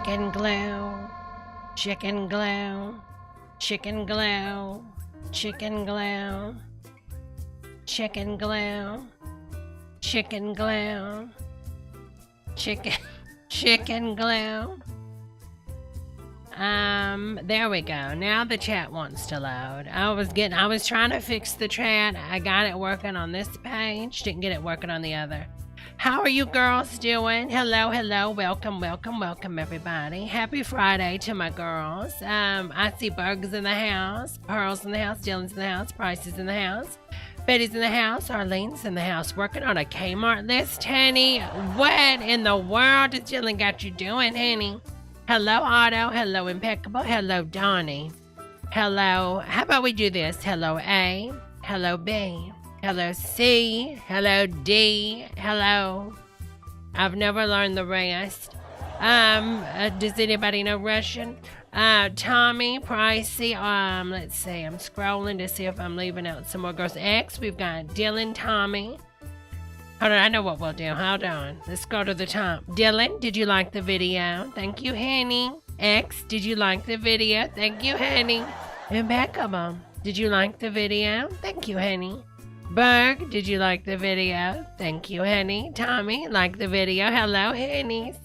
chicken glue, chicken glue, chicken glue, chicken glue, chicken glue, chicken glue, chicken glue. There we go. Now the chat wants to load. I was trying to fix the chat. I got it working on this page. Didn't get it working on the other. How are you girls doing? Hello, hello. Welcome, welcome, welcome, everybody. Happy Friday to my girls. I see Berg's in the house, Pearl's in the house, Dylan's in the house, Price is in the house, Betty's in the house, Arlene's in the house, working on a Kmart list, honey. What in the world has Dylan got you doing, honey? Hello, Otto. Hello, Impeccable. Hello, Donnie. Hello. How about we do this? Hello, A. Hello, B. Hello, C. Hello, D. Hello. I've never learned the rest. Does anybody know Russian? Tommy, Pricey. Let's see. I'm scrolling to see if I'm leaving out some more girls. X, we've got Dylan, Tommy. Hold on, I know what we'll do. Hold on. Let's go to the top. Dylan, did you like the video? Thank you, honey. X, did you like the video? Thank you, honey. Impeccable. Did you like the video? Thank you, honey. Berg, did you like the video? Thank you, honey. Tommy, like the video? Hello, honeys.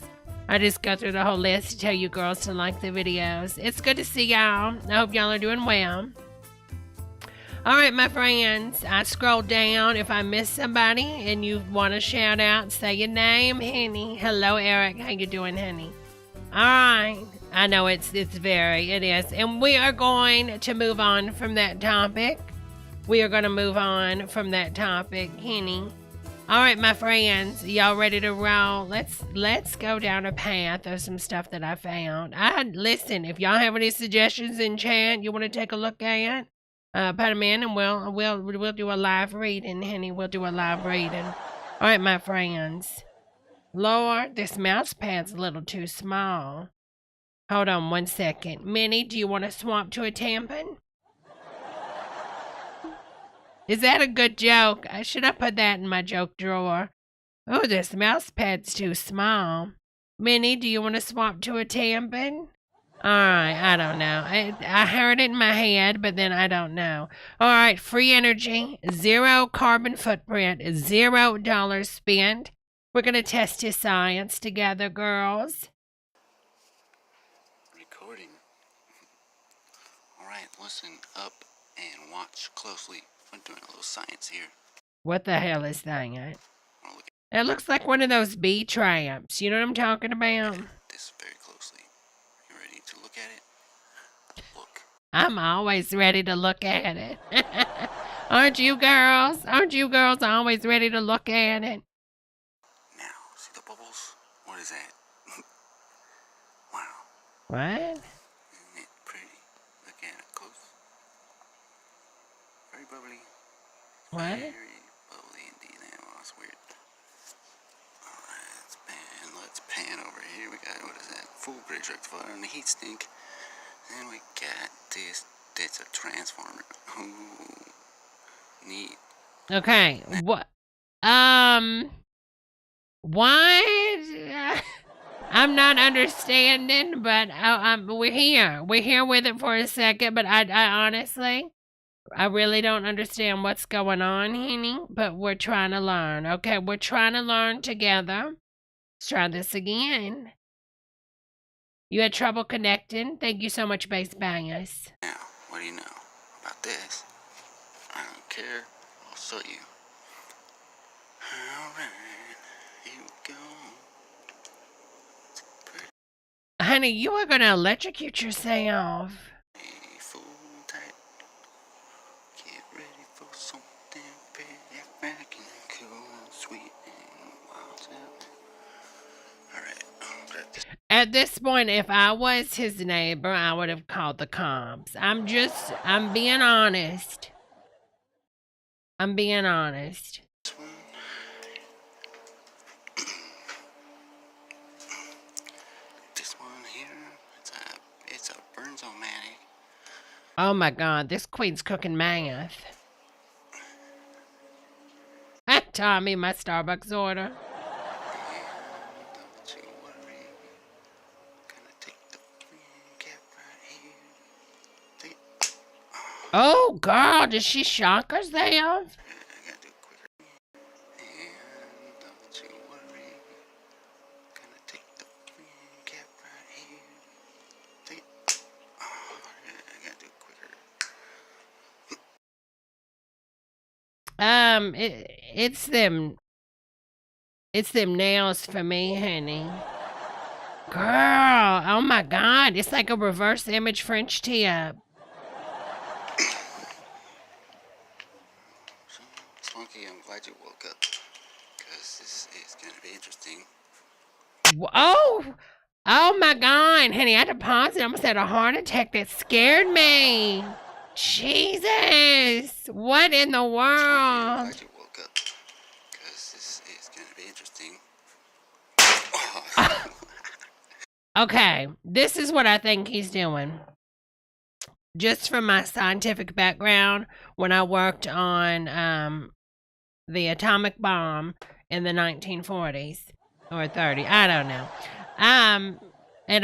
I just go through the whole list to tell you girls to like the videos. It's good to see y'all. I hope y'all are doing well. All right, my friends, I scrolled down. If I miss somebody and you want to shout out, say your name, honey. Hello, Eric. How you doing, honey? All right. I know it is. And we are going to move on from that topic. We are going to move on from that topic, honey. All right, my friends, y'all ready to roll? Let's go down a path of some stuff that I found. Listen, if y'all have any suggestions in chat you want to take a look at, put them in and we'll do a live reading, honey. We'll do a live reading. All right, my friends. Lord, this mouse pad's a little too small. Hold on 1 second. Minnie, do you want to swap to a tampon? Is that a good joke? Should I put that in my joke drawer? Oh, this mouse pad's too small. Minnie, do you want to swap to a tampon? Alright, I don't know. I heard it in my head, but then I don't know. Alright, free energy, 0 carbon footprint, $0 spent. We're going to test his science together, girls. Recording. Alright, listen up and watch closely. We're doing a little science here. What the hell is that? It looks like one of those bee traps. You know what I'm talking about? This very closely. You ready to look at it? Look. I'm always ready to look at it. Aren't you girls? Aren't you girls always ready to look at it? Now, see the bubbles? What is that? Wow. What? Isn't it pretty? Look at it close. Very bubbly. What? Very bubbly indeed. Well, that's weird. Alright, let's pan over here. We got, what is that? Full bridge rectifier and the heat sink. Then we got this. That's a transformer. Ooh. Neat. Okay. What? What? I'm not understanding, but we're here. We're here with it for a second, but I honestly, I really don't understand what's going on, honey, but we're trying to learn, okay? We're trying to learn together. Let's try this again. You had trouble connecting? Thank you so much, Base Bias. Now, what do you know about this? I don't care. I'll show you. Alright, here we go. Honey, you are going to electrocute yourself. Hey, full tight. Get ready for something pretty frank and cool and sweet and wild. Alright, At this point, if I was his neighbor, I would have called the cops. I'm being honest. I'm being honest. this one. This one here, it's a Burns-O-Matic. Oh my God, this queen's cooking math. Tommy, my Starbucks order. Don't you worry. Gonna Oh, girl, did she shock herself? I gotta do it quicker. And don't you worry. Gonna take the cap right here. Take it. Oh, yeah, I gotta do it quicker. It's them nails for me, honey. Girl, oh my God, it's like a reverse image French tip. So, Spunky, I'm glad you woke up. Because this is gonna be interesting. Oh my God, honey, I had to pause it. I almost had a heart attack. That scared me. Jesus, what in the Spunky, I'm world? glad you woke up. Because this is gonna be interesting. Okay, this is what I think he's doing. Just from my scientific background, when I worked on the atomic bomb in the 1940s or 30, I don't know. And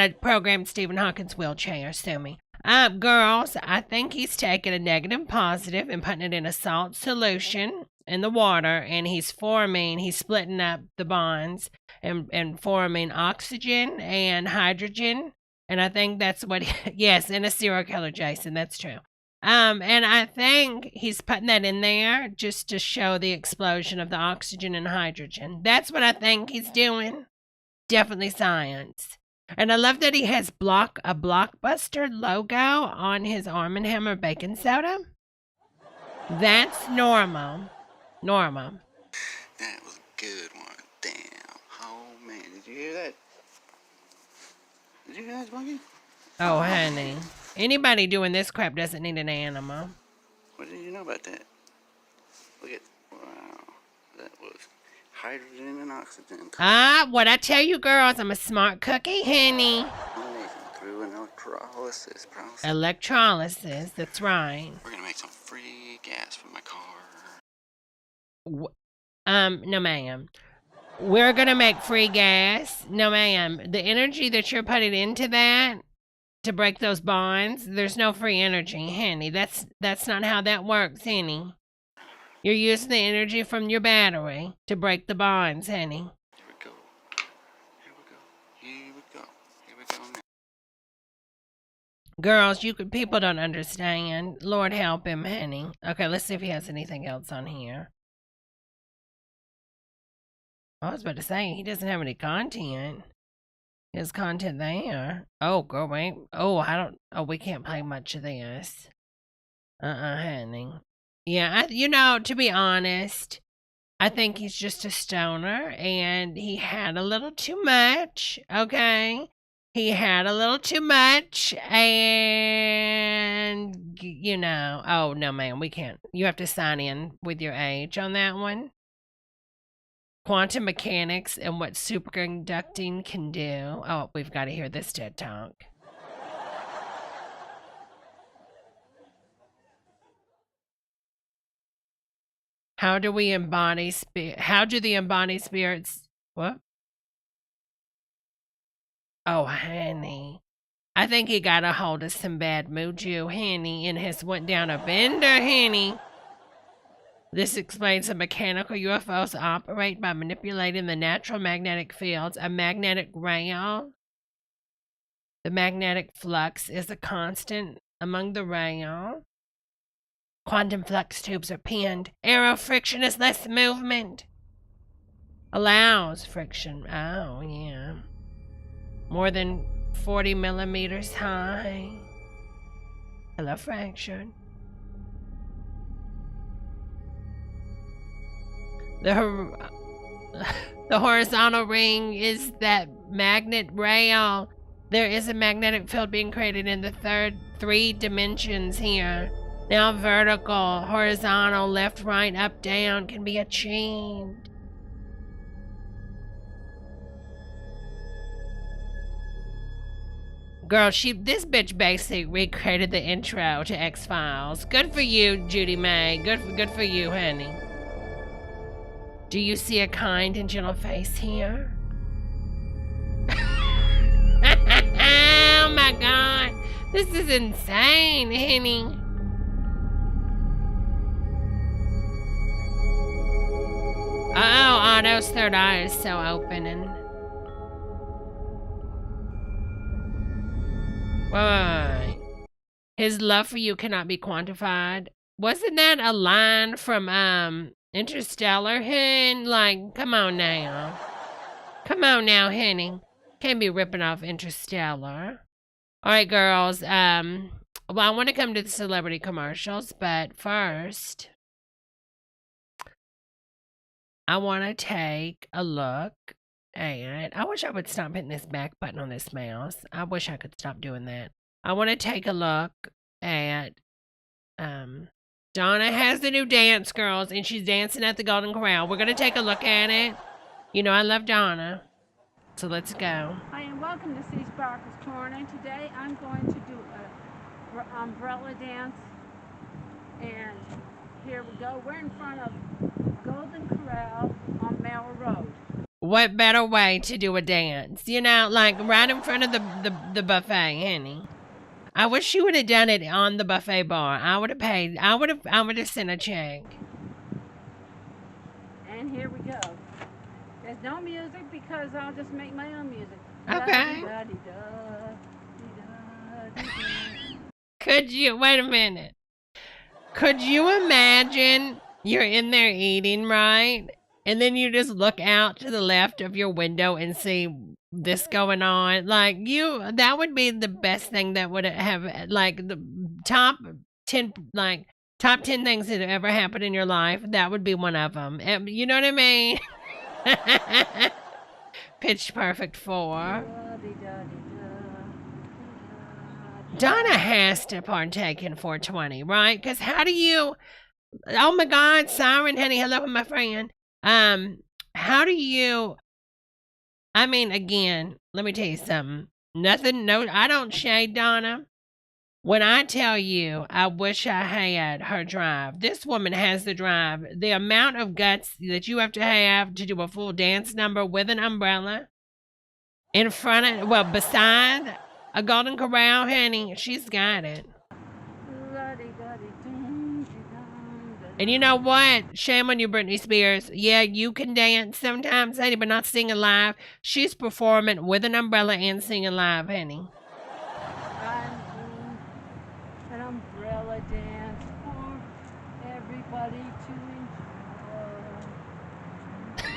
I programmed Stephen Hawking's wheelchair, sue me. Girls, I think he's taking a negative positive and putting it in a salt solution in the water, and he's splitting up the bonds and forming oxygen and hydrogen. And I think that's what, yes, and a serial killer, Jason, that's true. And I think he's putting that in there just to show the explosion of the oxygen and hydrogen. That's what I think he's doing. Definitely science. And I love that he has a Blockbuster logo on his Arm & Hammer baking soda. That's normal. Normal. That was a good one. Damn. Oh, man. Did you hear that? Did you hear that, Spunky? Oh, honey. Anybody doing this crap doesn't need an animal. What did you know about that? Look at, wow, that was hydrogen and oxygen. What I tell you girls, I'm a smart cookie, honey. Combination through an electrolysis process. Electrolysis, that's right. We're gonna make some free gas from my car. No ma'am. We're gonna make free gas. No ma'am. The energy that you're putting into that to break those bonds, there's no free energy, honey. That's not how that works, honey. You're using the energy from your battery to break the bonds, honey. Here we go. Here we go. Here we go. Here we go now. Girls, people don't understand. Lord help him, honey. Okay, let's see if he has anything else on here. I was about to say, he doesn't have any content. His content there. Oh, girl, wait. Oh, we can't play much of this. Honey. Yeah, to be honest, I think he's just a stoner, and he had a little too much, okay? He had a little too much, and, oh, no, man, we can't. You have to sign in with your age on that one. Quantum mechanics and what superconducting can do. Oh, we've got to hear this TED Talk. How do the embodied spirits... What? Oh, honey. I think he got a hold of some bad mojo, honey, and has went down a bender, honey. This explains how mechanical UFOs operate by manipulating the natural magnetic fields. A magnetic rail. The magnetic flux is a constant among the rail. Quantum flux tubes are pinned. Aero friction is less movement. Allows friction. Oh, yeah. More than 40 millimeters high. Hello, fractured. The horizontal ring is that magnet rail. There is a magnetic field being created in the three dimensions here. Now vertical, horizontal, left, right, up, down can be achieved. Girl, this bitch basically recreated the intro to X-Files. Good for you, Judy May. Good for you, honey. Do you see a kind and gentle face here? Oh my God. This is insane, honey. Otto's third eye is so open and... Wait. His love for you cannot be quantified. Wasn't that a line from, Interstellar, hen? Like, come on now. Come on now, honey. Can't be ripping off Interstellar. Alright, girls, well, I want to come to the celebrity commercials, but first... I want to take a look at... I wish I would stop hitting this back button on this mouse. I wish I could stop doing that. I want to take a look at... Donna has the new dance, girls, and she's dancing at the Golden Corral. We're going to take a look at it. You know I love Donna. So let's go. Hi, and welcome to C. Sparkle's Corner. Today I'm going to do a umbrella dance. And here we go. We're in front of Golden Corral on Merrill Road. What better way to do a dance? You know, like right in front of the buffet, honey. I wish she would have done it on the buffet bar. I would have paid. I would have sent a check. And here we go. There's no music because I'll just make my own music. Okay. Could you, wait a minute. Could you imagine you're in there eating, right? And then you just look out to the left of your window and see this going on. Like, that would be the best thing that would have, like, the top 10 things that have ever happened in your life. That would be one of them. You know what I mean? Pitch Perfect 4. Donna has to partake in 420, right? Because how do you... Oh my God, Siren, honey, hello, my friend. How do you... I mean, again, let me tell you something. I don't shade Donna. When I tell you, I wish I had her drive. This woman has the drive. The amount of guts that you have to do a full dance number with an umbrella in front of, well, beside a Golden Corral, honey, she's got it. And you know what? Shame on you, Britney Spears. Yeah, you can dance sometimes, honey, but not singing live. She's performing with an umbrella and singing live, honey. An umbrella dance for everybody to enjoy.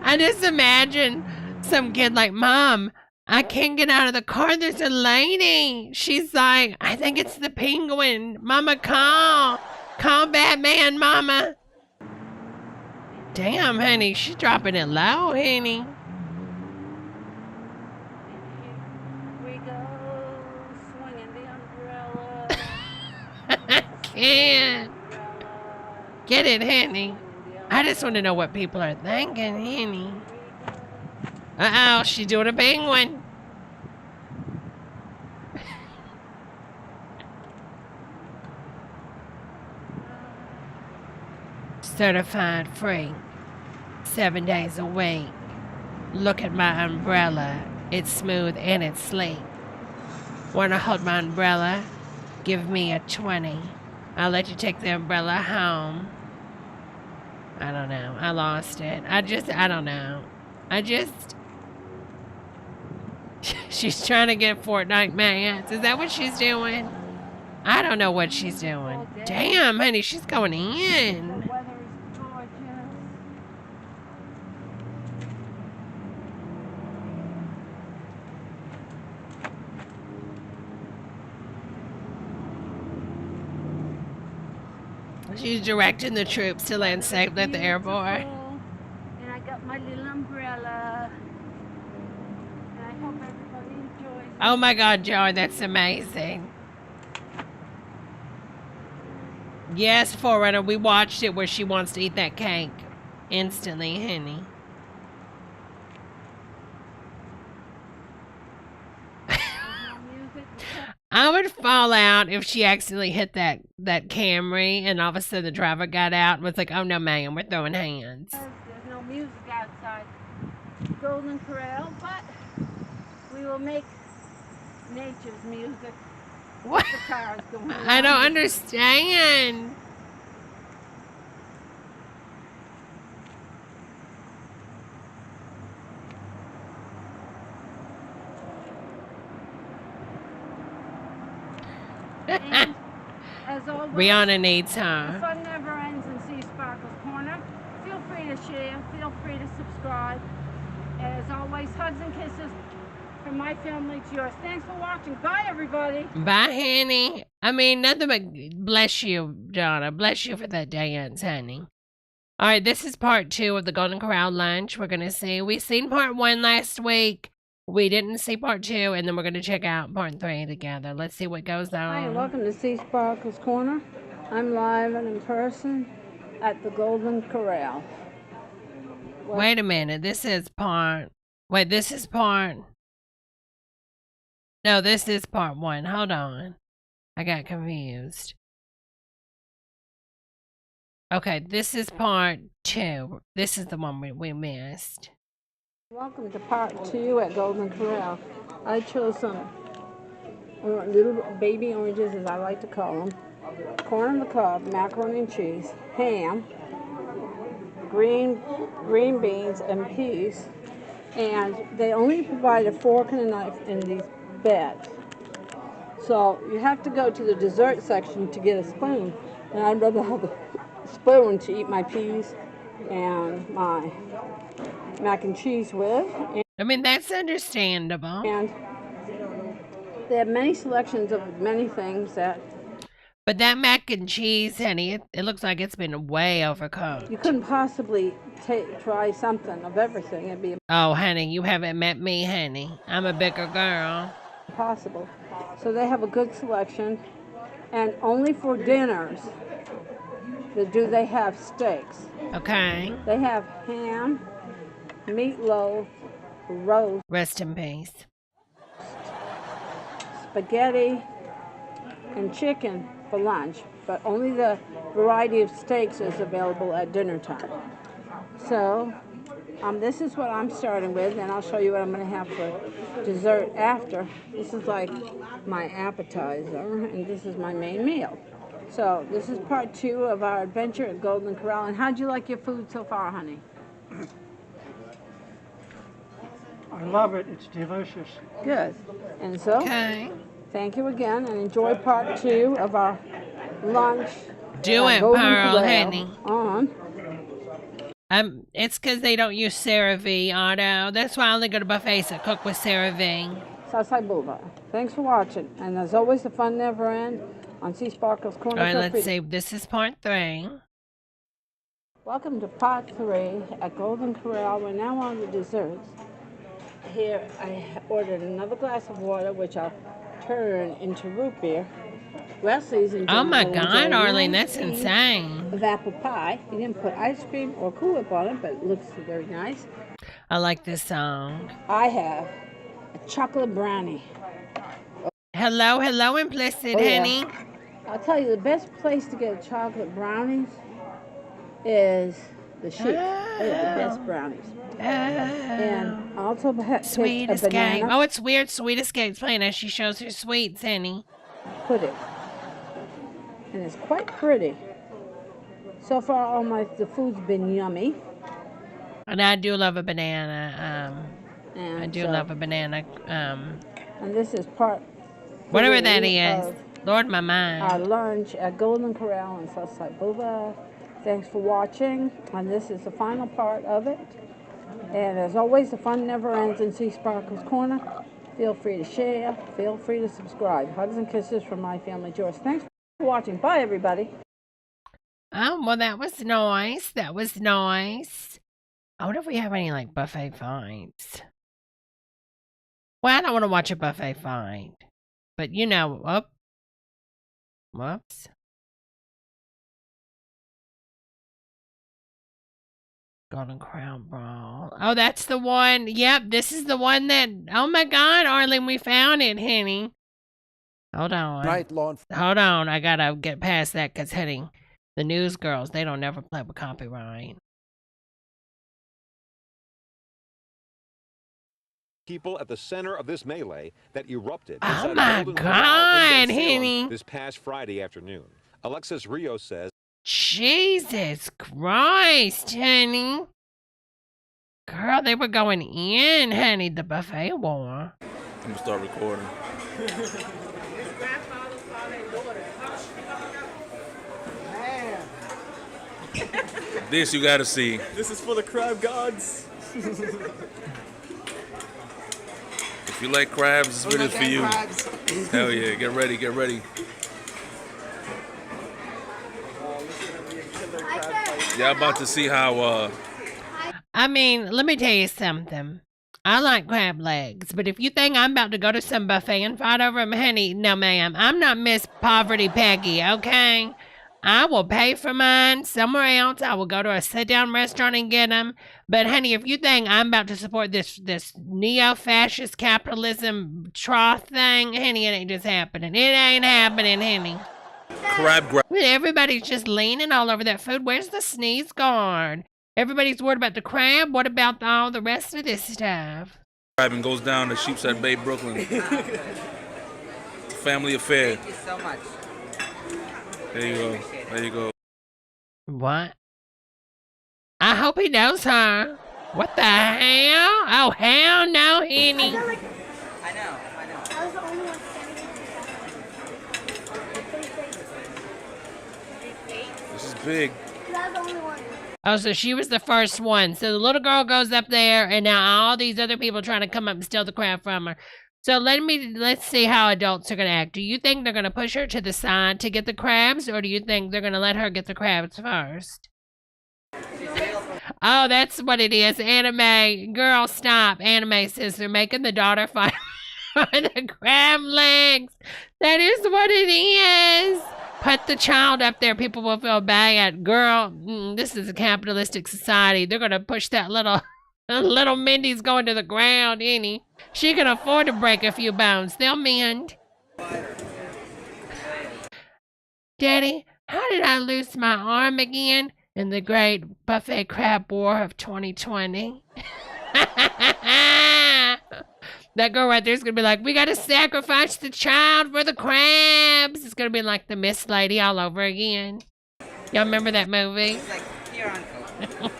I just imagine some kid like, Mom, I can't get out of the car. There's a lady. She's like, I think it's the penguin. Mama, call. Call Batman, Mama. Damn, honey, she's dropping it low, honey. We go swinging the umbrella. I can't. Get it, honey. I just want to know what people are thinking, honey. Uh-oh, she's doing a penguin. Certified free. 7 days a week. Look at my umbrella. It's smooth and it's sleek. Wanna hold my umbrella? Give me a 20. I'll let you take the umbrella home. I don't know. I lost it. I don't know. She's trying to get Fortnite mats. Is that what she's doing? I don't know what she's doing. Damn, honey, she's going in. The weather is gorgeous. She's directing the troops to land safely at the airport. And I got my little umbrella. And I hope everybody enjoys it. Oh my God, Joy, that's amazing. Yes, Forerunner, we watched it where she wants to eat that cake. Instantly, honey. I would fall out if she accidentally hit that Camry and all of a sudden the driver got out and was like, oh no ma'am, we're throwing hands. There's no music outside Golden Corral, but we will make nature's music. What? The cars going I don't understand. And as always, Rihanna needs the her. fun never ends in Sea Sparkle's Corner. Feel free to share, feel free to subscribe. And as always, hugs and kisses from my family to yours. Thanks for watching. Bye, everybody. Bye, honey. I mean, nothing but bless you, Donna. Bless you for that dance, honey. All right, this is part 2 of the Golden Corral lunch. We're going to see. We seen part 1 last week. We didn't see part 2, and then we're going to check out part 3 together. Let's see what goes on. Hi, and welcome to Sea Sparkle's Corner. I'm live and in person at the Golden Corral. Wait a minute. This is part... Wait, this is part... No, this is part 1. Hold on. I got confused. Okay, this is part 2. This is the one we missed. Welcome to part 2 at Golden Corral. I chose some little baby oranges, as I like to call them, corn on the cob, macaroni and cheese, ham, green beans, and peas. And they only provide a fork and a knife in these bags. So you have to go to the dessert section to get a spoon. And I'd rather have a spoon to eat my peas and my mac and cheese with. I mean, that's understandable. And they have many selections of many things that... But that mac and cheese, honey, it looks like it's been way overcooked. You couldn't possibly try something of everything. It'd be Oh, honey, you haven't met me, honey. I'm a bigger girl. impossible. So they have a good selection. And only for dinners do they have steaks. Okay. They have ham, meatloaf, roast, Rest in peace. spaghetti, and chicken for lunch, but only the variety of steaks is available at dinner time. So this is what I'm starting with, and I'll show you what I'm going to have for dessert after. This is like my appetizer, and this is my main meal. So this is part 2 of our adventure at Golden Corral. And how'd you like your food so far, honey? I love it. It's delicious. Good. And so, Okay. thank you again, and enjoy part 2 of our lunch. Do at it, Golden Pearl, Corral honey. On. It's because they don't use CeraVe, Otto. That's why I only go to buffets that cook with CeraVe. Southside Boulevard. Thanks for watching. And as always, the fun never ends on Sea Sparkle's Corner. All right, Feel let's free- see. This is part 3. Welcome to part 3 at Golden Corral. We're now on the desserts. Here, I ordered another glass of water, which I'll turn into root beer. Wesley's enjoying Oh my will God, enjoy Arlene, 9 that's pieces insane. of apple pie. He didn't put ice cream or Cool Whip on it, but it looks very nice. I like this song. I have a chocolate brownie. Hello, implicit, Oh, yeah. honey. I'll tell you, the best place to get chocolate brownies is the Chic. They have the best brownies. And I also picked Sweet a Escape. banana Oh, it's weird. Sweet Escape's playing as she shows her sweets, honey. pudding. And it's quite pretty. So far, all the food's been yummy. And I do love a banana. And I do so- love a banana. And this is part Whatever 3 that is. of Lord, my our mind. lunch at Golden Corral on Southside Boulevard. Thanks for watching. And this is the final part of it. And as always, the fun never ends in Sea Sparkle's Corner. Feel free to share. Feel free to subscribe. Hugs and kisses from my family, Joyce. Thanks for watching. Bye, everybody. Oh, well, that was nice. That was nice. I wonder if we have any, like, buffet fights. Well, I don't want to watch a buffet fight. But, you know, whoops. Golden Crown Brawl. Oh, that's the one. Yep, this is the one that... Oh, my God, Arlen, we found it, honey. Hold on. Right, lawn. Hold on. I got to get past that because, honey, the news girls, they don't never play with copyright. People at the center of this melee that erupted Oh inside my Golden Corral in God, Salem honey. this past Friday afternoon. Alexis Rios says Jesus Christ, honey. Girl, they were going in, honey, the buffet war. I'm gonna start recording. This you gotta see. This is for the crab gods. If you like crabs, this video's for you. Hell yeah, get ready, get ready. Y'all about to see how I mean, let me tell you something. I like crab legs, but if you think I'm about to go to some buffet and fight over them, honey, no ma'am. I'm not Miss Poverty Peggy, okay? I will pay for mine somewhere else. I will go to a sit-down restaurant and get them. But honey, if you think I'm about to support this neo-fascist capitalism trough thing, honey, it ain't just happening. It ain't happening, honey. crab grab. Everybody's just leaning all over that food. Where's the sneeze guard? Everybody's worried about the crab. What about all the rest of this stuff? Grabbing goes down to Sheepshead Bay, Brooklyn. Family affair. Thank you so much. There you go. There you go. What? I hope he knows her. What the hell? Oh, hell no, honey. I know. I was the only one standing. This is big. I was the only one. Oh, so she was the first one. So the little girl goes up there, and now all these other people trying to come up and steal the crab from her. So let's see how adults are going to act. Do you think they're going to push her to the side to get the crabs, or do you think they're going to let her get the crabs first? Oh, that's what it is. Anime. Girl, stop. Anime says they're making the daughter fight for the crab legs. That is what it is. Put the child up there. People will feel bad. Girl, this is a capitalistic society. They're going to push that little Mindy's going to the ground, ain't he? She can afford to break a few bones. They'll mend. Daddy, how did I lose my arm again in the great buffet crab war of 2020? That girl right there is going to be like, we got to sacrifice the child for the crabs. It's going to be like the Miss Lady all over again. Y'all remember that movie? It's like, here, uncle.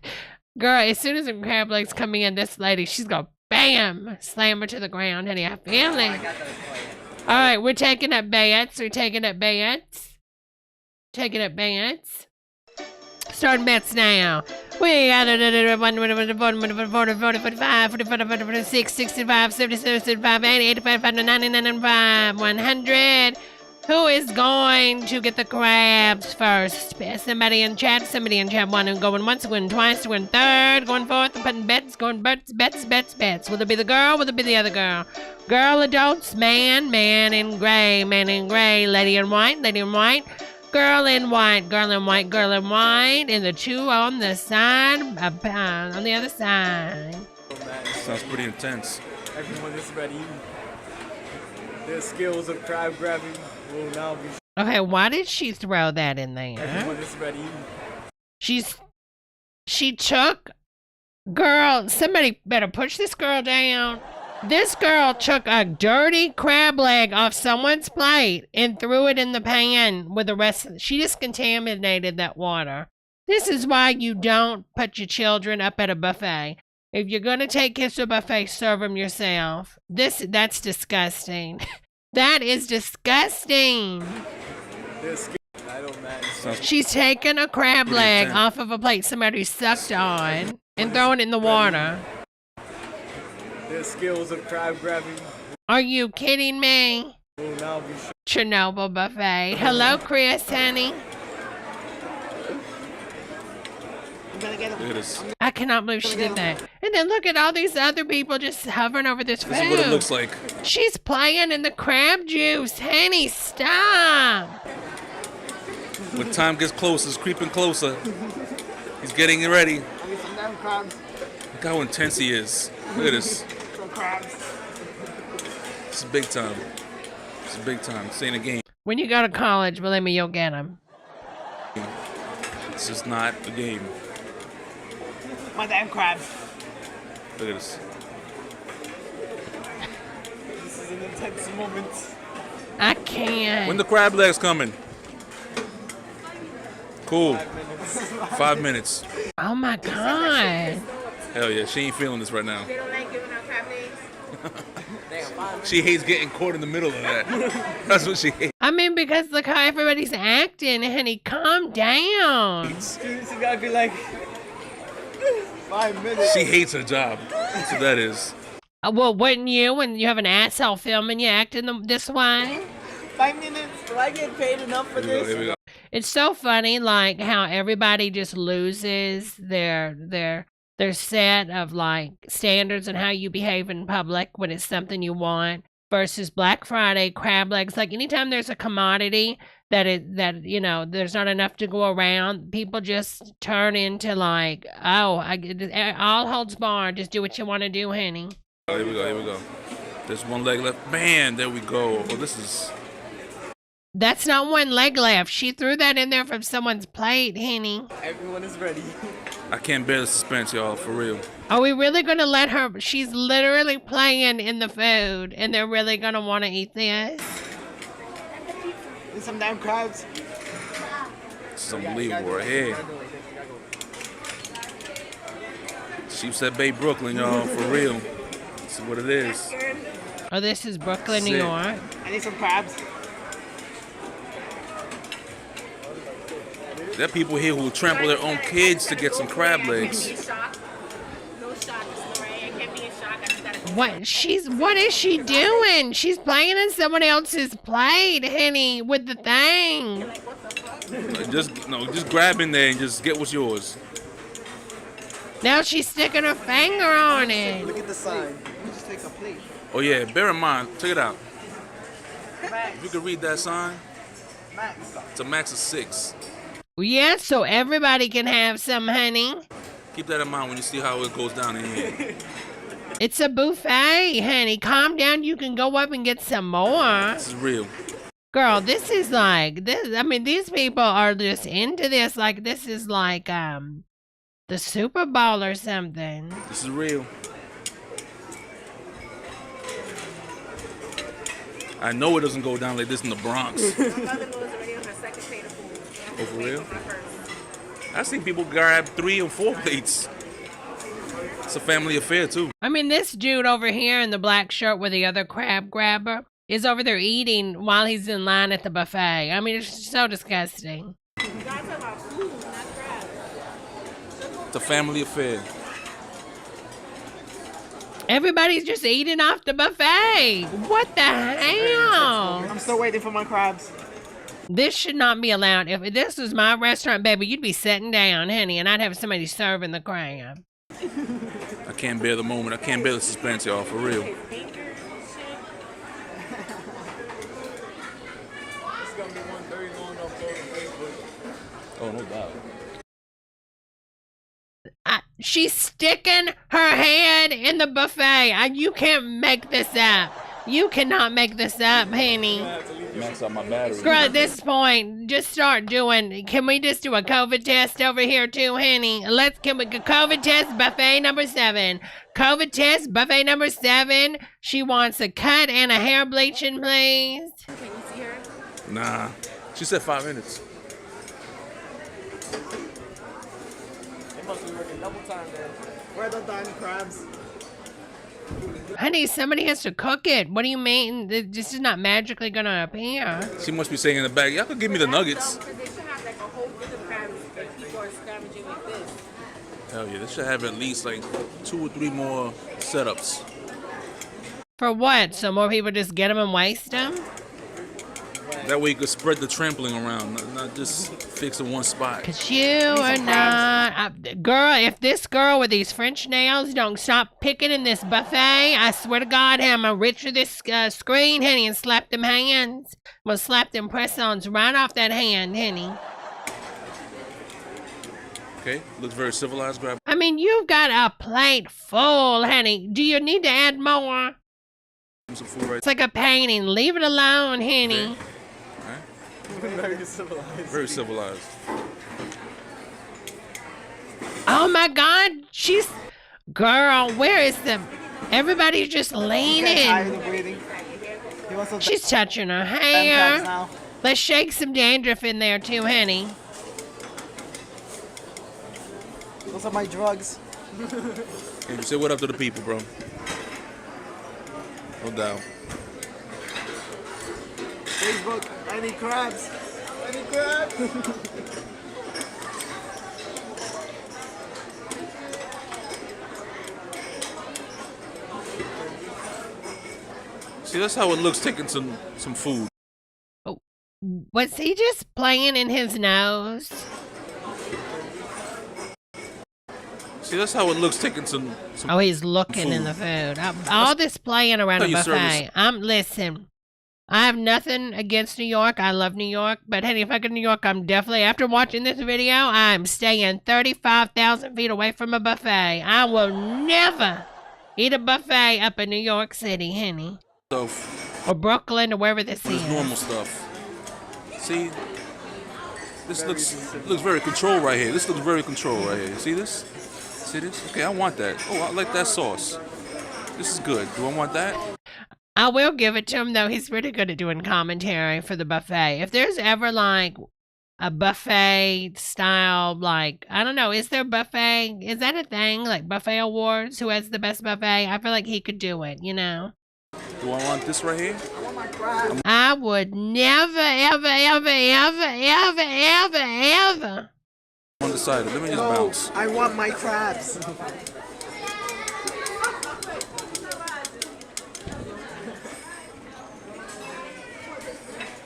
Girl, as soon as the crab legs coming in, this lady, she's going to bam, slam her to the ground, honey. I feel I it. got those for you. All right, we're taking up bets. We're taking up bets. Taking up bets. Starting bets now. We got 45, 46, 65, 77, 75, 80, 85, 99, 100. Who is going to get the crabs first? Somebody in chat. One going once, going twice, going third, going fourth, putting bets, going bets. Will it be the girl? Will it be the other girl? Girl, adults, man in gray, lady in white. Girl in white, and the two on the side, on the other side. Sounds pretty intense. Everyone is ready. Their skills of crab grabbing will now be. Okay, why did she throw that in there? Everyone is ready. She took, girl, somebody better push this girl down. This girl took a dirty crab leg off someone's plate and threw it in the pan with the rest of it. She just contaminated that water. This is why you don't put your children up at a buffet. If you're going to take kids to a buffet, serve them yourself. That's disgusting. That is disgusting. I don't matter. She's taken a crab leg off of a plate somebody sucked on and thrown it in the water. Their skills of crab grabbing Are you kidding me? will now be. Chernobyl buffet. Hello, Chris, honey. Look at this. I cannot believe she did that. And then look at all these other people just hovering over this food. This is what it looks like. She's playing in the crab juice. Honey, stop. When time gets close, it's creeping closer. He's getting ready. Look how intense he is. Look at this. This is big time. This is big time. This ain't a game. When you go to college, believe me, you'll get them. This is not a game. My damn crabs. Look at this. This is an intense moment. I can't. When the crab legs coming? Cool. 5 minutes. Oh my God. Hell yeah, she ain't feeling this right now. They don't like giving out crab legs. She hates getting caught in the middle of that. That's what she hates. I mean, because look how everybody's acting, honey. Calm down. Students in gotta be like 5 minutes. She hates her job. That's what that is. Well, wouldn't you when you have an asshole filming you acting this way? 5 minutes. Do I get paid enough for Here we go, this? here we go. It's so funny, like how everybody just loses their set of like standards and how you behave in public when it's something you want versus Black Friday crab legs. Like anytime there's a commodity that there's not enough to go around, people just turn into like, all holds barred. Just do what you want to do, honey. Oh, here we go, here we go. There's one leg left. Man, there we go. Oh, this is... That's not one leg left. She threw that in there from someone's plate, honey. Everyone is ready. I can't bear the suspense, y'all, for real. Are we really going to let her? She's literally playing in the food, and they're really going to want to eat this? Need some damn crabs. It's unbelievable right here. Sheep said Bay, Brooklyn, y'all, for real. This is what it is. Oh, this is Brooklyn, New Sick. York. I need some crabs. There are people here who will trample their own kids to get some crab legs. No shock, Lorraine. I can't be in shock. I just gotta. What is she doing? She's playing in someone else's plate, honey, with the thing. Just grab in there and just get what's yours. Now she's sticking her finger on it. Look at the sign. Just take a plate. Oh yeah, bear in mind, check it out. If you could read that sign, it's a max of 6. Yeah, so everybody can have some, honey. Keep that in mind when you see how it goes down in here. It's a buffet, honey. Calm down. You can go up and get some more. This is real. Girl, this is like this. I mean, these people are just into this. Like this is like the Super Bowl or something. This is real. I know it doesn't go down like this in the Bronx. My mother was already on her second plate of food. Oh, for real? I've seen people grab 3 or 4 plates. It's a family affair, too. I mean, this dude over here in the black shirt with the other crab grabber is over there eating while he's in line at the buffet. I mean, it's so disgusting. You guys talk about food, not crabs. It's a family affair. Everybody's just eating off the buffet. What the hell? I'm still waiting for my crabs. This should not be allowed. If this was my restaurant, baby, you'd be sitting down, honey, and I'd have somebody serving the crab. I can't bear the moment. I can't bear the suspense, y'all, for real. It's gonna be one very long upload on Facebook. Oh, no doubt. She's sticking her head in the buffet. You can't make this up. You cannot make this up, honey. Max out my battery. Girl, at this point, just start doing. Can we just do a COVID test over here too, honey? Can we COVID test buffet number 7? COVID test buffet number 7. She wants a cut and a hair bleaching, please. Can you see her? Nah. She said 5 minutes. They must be working double time there. Where are the dime crabs? Honey, somebody has to cook it. What do you mean? This is not magically gonna appear. She must be saying in the back, y'all could give me the nuggets. Because they should have like a whole different crabs that people are scavenging like this. Hell yeah, they should have at least like 2 or 3 more setups. For what? So more people just get them and waste them? That way you could spread the trampling around, not just fix in one spot. Cause you are not, girl. If this girl with these French nails don't stop picking in this buffet, I swear to God, I'm gonna reach for this screen, honey, and slap them hands. I'm gonna slap them press-ons right off that hand, honey. Okay, looks very civilized. Grab. I mean, you've got a plate full, honey. Do you need to add more? Some food right. It's like a painting. Leave it alone, honey. Okay. Very civilized. Very civilized. Oh my God, girl, where is the, everybody's just leaning. She's touching her hair. Let's shake some dandruff in there too, honey. Those are my drugs. Can you say what up to the people, bro? No doubt. Facebook, I need crabs. I need crabs. See, that's how it looks taking some food. Oh, was he just playing in his nose? See, that's how it looks taking some Oh, he's looking food. in the food. All this playing around how a you serve buffet. Listen. I have nothing against New York. I love New York. But hey, if I go to New York, I'm definitely, after watching this video, I'm staying 35,000 feet away from a buffet. I will never eat a buffet up in New York City, honey. stuff, Or Brooklyn, or wherever this but is. it's normal stuff. See, this looks very controlled right here. This looks very controlled right here. See this? See this? Okay, I want that. Oh, I like that sauce. This is good. Do I want that? I will give it to him, though. He's really good at doing commentary for the buffet. If there's ever, like, a buffet style, like, I don't know, is there buffet? Is that a thing? Like, buffet awards? Who has the best buffet? I feel like he could do it, you know? Do I want this right here? I would never, ever, ever, ever, ever, ever, ever. Undecided. Let me just bounce. I want my crabs.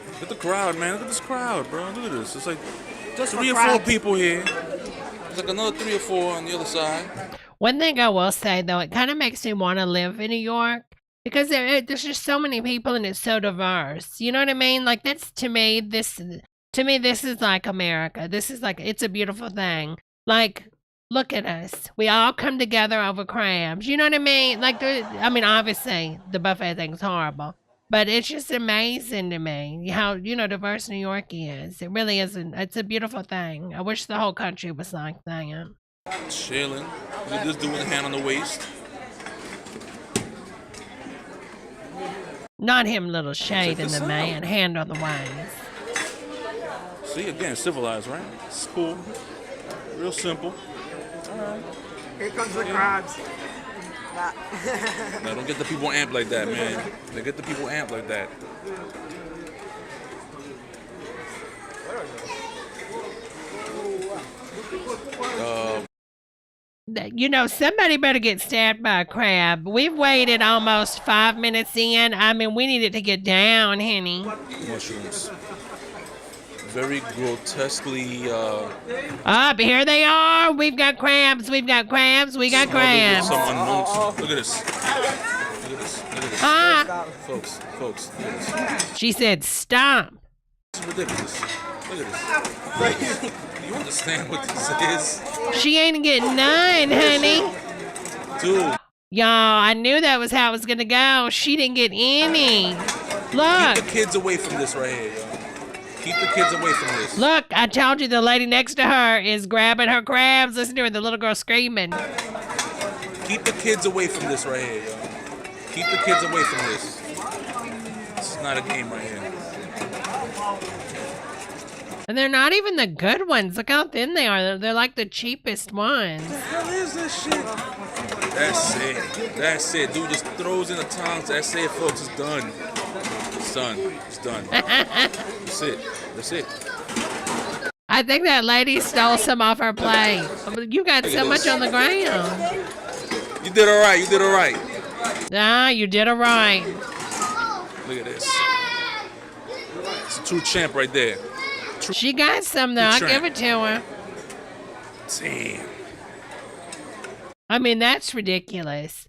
Look at the crowd, man. Look at this crowd, bro. Look at this. It's like Just for 3 or 4 crabs. people here. There's like another 3 or 4 on the other side. One thing I will say, though, it kind of makes me want to live in New York because there's just so many people and it's so diverse. You know what I mean? Like, that's, to me, this is like America. This is like, it's a beautiful thing. Like, look at us. We all come together over crabs. You know what I mean? Like, obviously, the buffet thing's horrible. But it's just amazing to me how, diverse New York is. It really isn't. It's a beautiful thing. I wish the whole country was like that. Chilling. Look at this dude with a hand on the waist. Not him, little shade Check in this the out. man, hand on the waist. See, again, civilized, right? It's cool. Real simple. Here comes the crabs. Now, don't get the people amped like that, man. They get the people amped like that. Somebody better get stabbed by a crab. We've waited almost 5 minutes in. We needed to get down, honey. Mushrooms. Very grotesquely, Up, here they are. We've got crabs. We got crabs. Some unknown. Look at this. Look at this. Look at this. Ah, Folks, look at this. she said stop. It's ridiculous. Look at this. Do you understand what this is? She ain't getting none, honey. Dude. Y'all, I knew that was how it was going to go. She didn't get any. Look. Keep the kids away from this right here, yo. Keep the kids away from this. Look, I told you the lady next to her is grabbing her crabs. Listen to her, the little girl screaming. Keep the kids away from this right here, yo. Keep the kids away from this. This is not a game right here. And they're not even the good ones. Look how thin they are. They're like the cheapest ones. What the hell is this shit? That's it. That's it. Dude just throws in the tongs. That's it, folks. It's done. It's done. It's done. That's it. That's it. I think that lady stole some off her plate. You got so much on the ground. You did all right. You did all right. Ah, you did it right. Look at this. It's a true champ right there. She got some, though. I'll give it to her. Damn. That's ridiculous.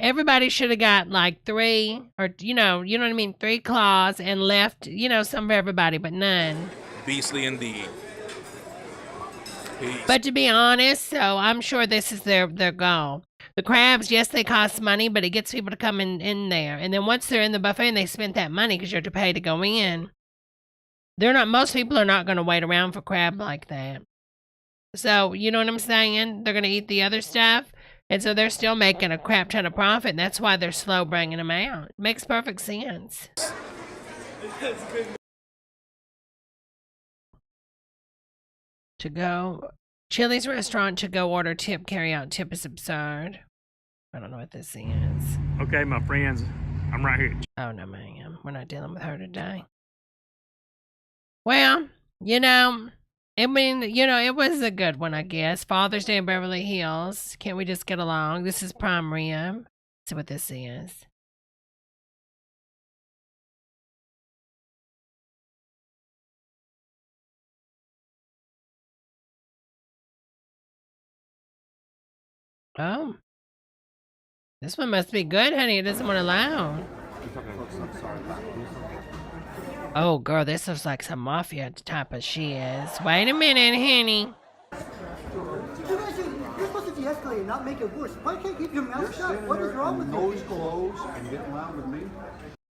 Everybody should have got like 3, or, you know what I mean? 3 claws and left, some for everybody, but none. Beastly indeed. Peace. But to be honest, so I'm sure this is their goal. The crabs, yes, they cost money, but it gets people to come in there. And then once they're in the buffet and they spent that money because you have to pay to go in, most people are not going to wait around for crab like that. So, you know what I'm saying? They're going to eat the other stuff. And so they're still making a crap ton of profit. And that's why they're slow bringing them out. Makes perfect sense. To go. Chili's restaurant to go order tip, carry out tip is absurd. I don't know what this is. Okay, my friends, I'm right here. Oh, no, ma'am. We're not dealing with her today. Well, it was a good one, I guess. Father's Day in Beverly Hills. Can't we just get along? This is prime rib. See what this is. Oh. This one must be good, honey. It doesn't want to loud. Oh, girl, this looks like some mafia type of she is. Wait a minute, honey. You're supposed to de-escalate, not make it worse. Why can't you keep your mouth shut? What is wrong with you? Nose closed and getting loud with me?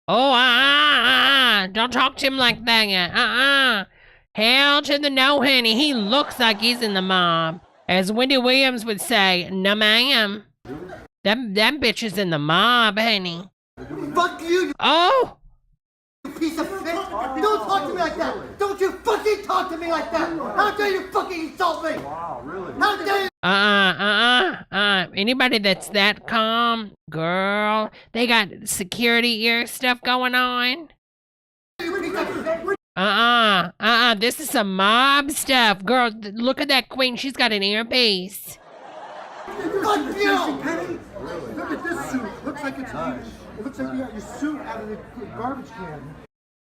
Oh, don't talk to him like that. Hell to the no, honey. He looks like he's in the mob. As Wendy Williams would say, no, ma'am. Them bitches in the mob, honey. Fuck you! Oh! You piece of shit! Don't talk to me like that! Don't you fucking talk to me like that! How dare you fucking insult me! Wow, really? How dare you! Anybody that's that calm, girl, they got security ear stuff going on. This is some mob stuff. Girl, look at that queen. She's got an earpiece. Fuck you! Penny! Look at this suit. Looks like it's nice. It looks like you got your suit out of the garbage can.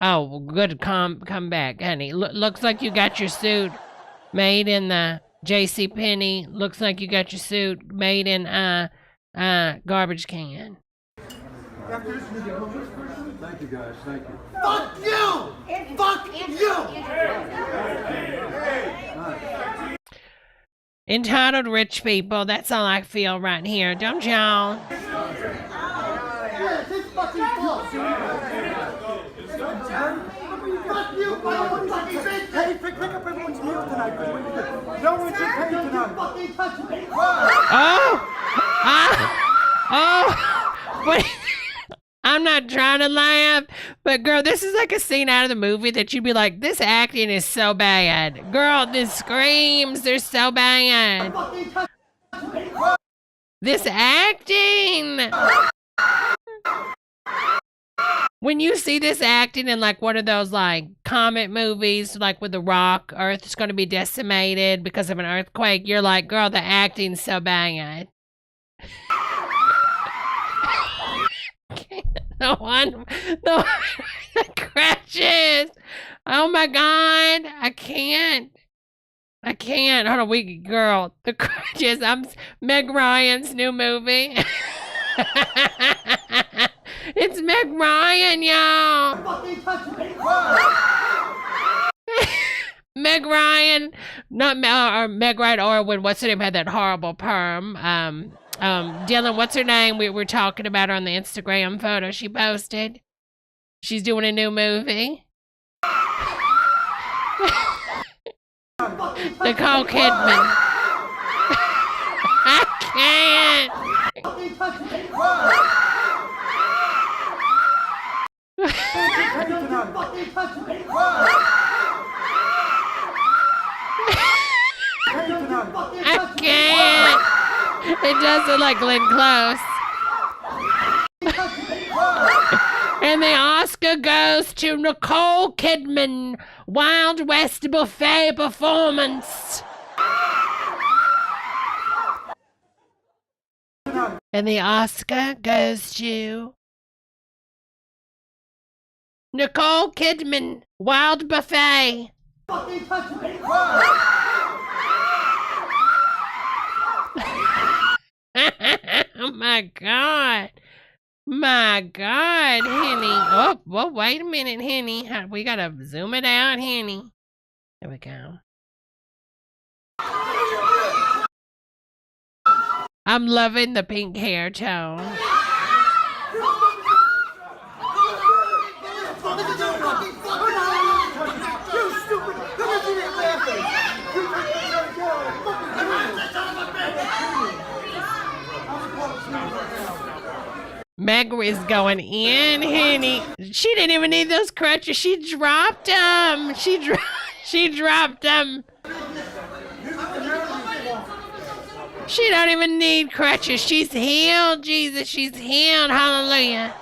Oh, well, good. Come back, honey. Looks like you got your suit made in the J.C. Penney. Looks like you got your suit made in garbage can. Thank you guys. Thank you. Fuck you! Fuck you! Entitled rich people. That's all I feel right here. Don't y'all? Yeah, this fucking fault. Fuck you! Fucking bitch! Hey, pick up everyone's meal tonight. No one should pay tonight. Fucking touch me! Oh! Wait. I'm not trying to laugh, but girl, this is like a scene out of the movie that you'd be like, this acting is so bad. Girl, the screams, they're so bad. This acting. When you see this acting in like one of those like comet movies, like with The Rock, Earth's going to be decimated because of an earthquake, you're like, girl, the acting's so bad. The crutches. Oh my God. I can't. Hold on, girl. The crutches. Meg Ryan's new movie. It's Meg Ryan, y'all. Meg Ryan, or Meg Ryan, or when what's her name had that horrible perm. Dylan, what's her name? We were talking about her on the Instagram photo she posted. She's doing a new movie. Nicole Kidman. I can't. I can't. It does look like Glenn Close. And the Oscar goes to Nicole Kidman, Wild West Buffet performance. And the Oscar goes to Nicole Kidman, Wild Buffet. Oh my God. My God, Henny. Oh, well, wait a minute, Henny. We gotta zoom it out, Henny. There we go. I'm loving the pink hair tone. Meg is going in, Henny. She didn't even need those crutches. She dropped them. She dropped them. She don't even need crutches. She's healed, Jesus. She's healed. Hallelujah.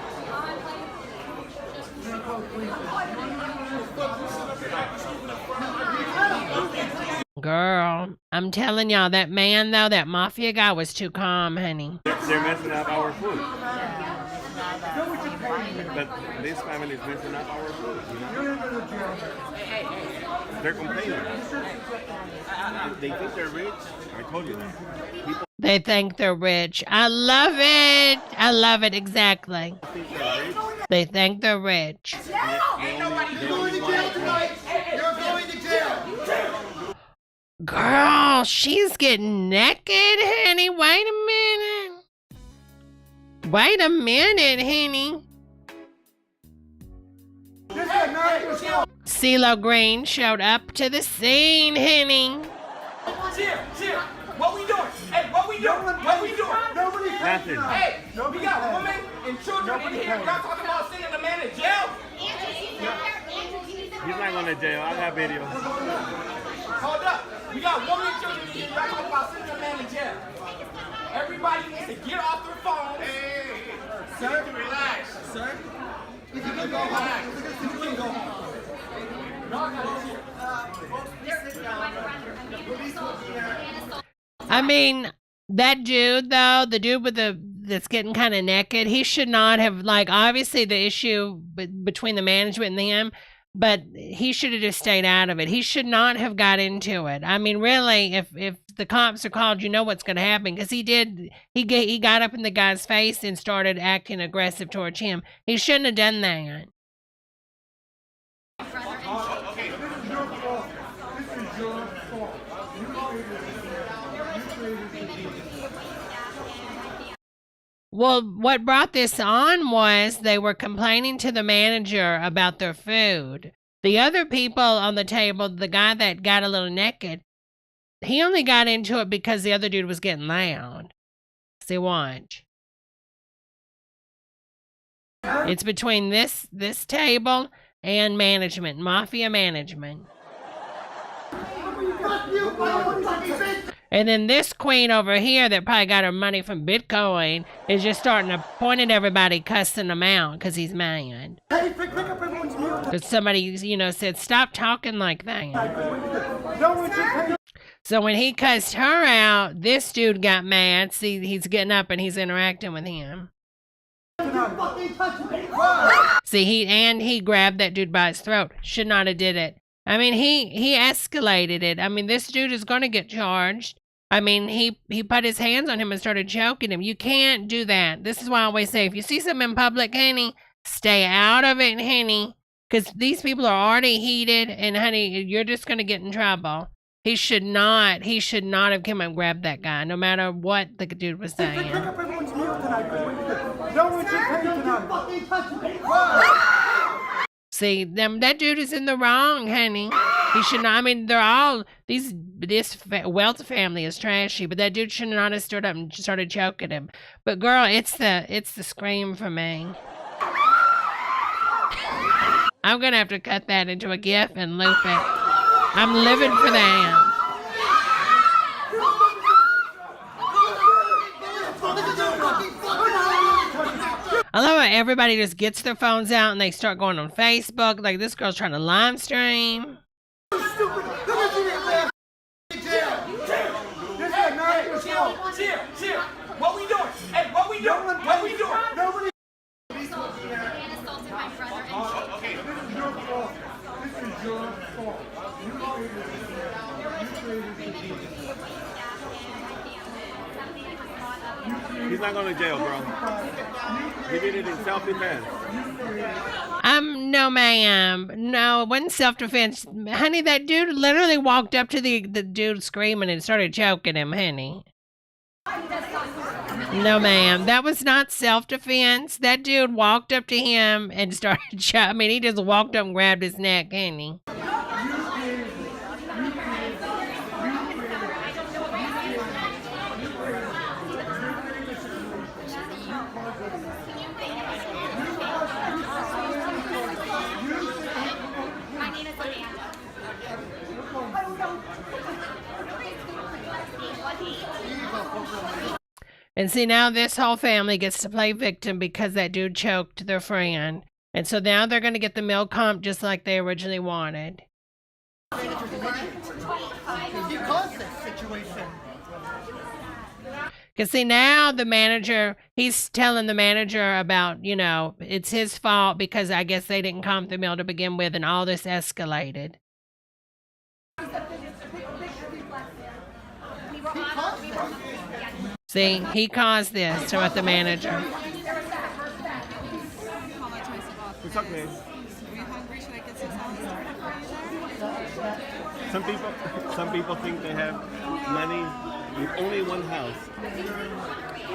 Girl, I'm telling y'all, that man, though, that mafia guy was too calm, honey. They're messing up our food. But this family is messing up our food, you know? They're complaining. They think they're rich. I told you that. People They think they're rich. I love it. I love it, exactly. think they're rich. They think they're rich. You're going to jail tonight. You're going to jail. Girl, she's getting naked, honey. Wait a minute. Wait a minute, honey. CeeLo Green showed up to the scene, honey. Cheer! What we doing? Hey, what we doing? What we doing? Nothing. Hey, we got women and children in here. Y'all talking about sending a man to jail? He's not going to jail. I got video. Hold up. We got women and children in here. Y'all talking about sending a man to jail. Everybody needs to get off their phones. Hey, sir, relax. Sir? If you can go home. You can go home. I mean, that dude though, the dude with that's getting kind of naked, he should not have, like, obviously the issue between the management and him, but he should have just stayed out of it. He should not have got into it. I mean, really, if the cops are called, you know what's going to happen, because he got up in the guy's face and started acting aggressive towards him. He shouldn't have done that. Well, what brought this on was they were complaining to the manager about their food. The other people on the table, the guy that got a little naked, he only got into it because the other dude was getting loud. See, watch. It's between this table and management, mafia management. And then this queen over here that probably got her money from Bitcoin is just starting to point at everybody, cussing them out because he's mad. Because somebody, said, stop talking like that. So when he cussed her out, this dude got mad. See, he's getting up and he's interacting with him. See, he grabbed that dude by his throat. Should not have did it. I mean, he escalated it. I mean, this dude is going to get charged. I mean, he put his hands on him and started choking him. You can't do that. This is why I always say, if you see something in public, honey, stay out of it, honey. Because these people are already heated, and honey, you're just going to get in trouble. He should not have come and grabbed that guy, no matter what the dude was saying. See, that dude is in the wrong, honey. He should not. I mean, they're all this Welts family is trashy, but that dude should not have stood up and started choking him. But girl, it's the scream for me. I'm gonna have to cut that into a GIF and loop it. I'm living for that. I love how everybody just gets their phones out and they start going on Facebook. Like, this girl's trying to live stream. Cheer! What we doing? Hey, what we doing? What we doing? Nobody. And assaulted my brother. Okay. This is your fault. This is your fault. He's not going to jail, bro. He did it in self-defense. No, ma'am. No, it wasn't self-defense. Honey, that dude literally walked up to the dude screaming and started choking him, honey. No, ma'am. That was not self-defense. That dude walked up to him and started choking. I mean, he just walked up and grabbed his neck, honey. And see, now this whole family gets to play victim because that dude choked their friend. And so now they're going to get the meal comp just like they originally wanted. You caused this situation. Because see, now the manager, he's telling the manager about, it's his fault because I guess they didn't comp the meal to begin with and all this escalated. See, he caused this to the manager. What's up, man? Some people think they have money with only one house,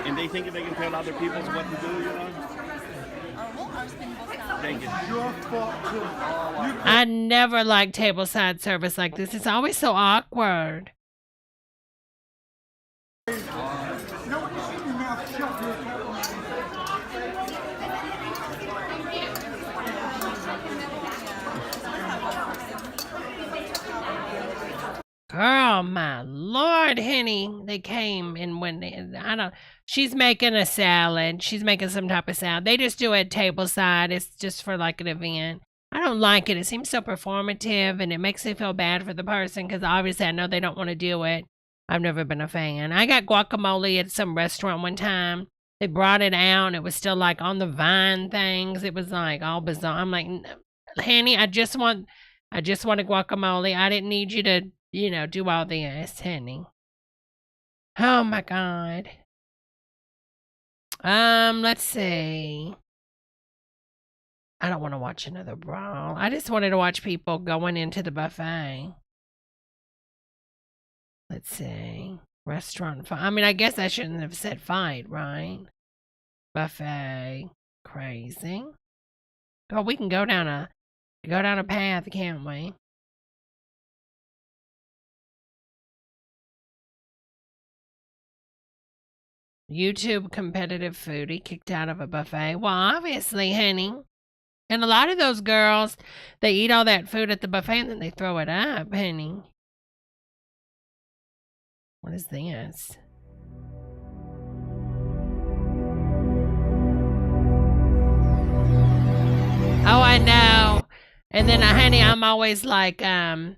and they think if they can tell other people what to do, you know. Thank you. I never liked tableside service like this. It's always so awkward. Girl, my Lord, Henny, they came and when she's making a salad. She's making some type of salad. They just do it tableside. It's just for like an event. I don't like it. It seems so performative and it makes me feel bad for the person because obviously I know they don't want to do it. I've never been a fan. I got guacamole at some restaurant one time. They brought it out and it was still like on the vine things. It was like all bizarre. I'm like, Henny, I just want a guacamole. I didn't need you to do all this, Henny. Oh my God. Let's see. I don't want to watch another brawl. I just wanted to watch people going into the buffet. Let's see. Restaurant fight. I mean, I guess I shouldn't have said fight, right? Buffet. Crazy. Oh, we can go down a path, can't we? YouTube competitive foodie kicked out of a buffet. Well, obviously, honey. And a lot of those girls, they eat all that food at the buffet and then they throw it up, honey. What is this? Oh, I know. And then, honey, I'm always like, because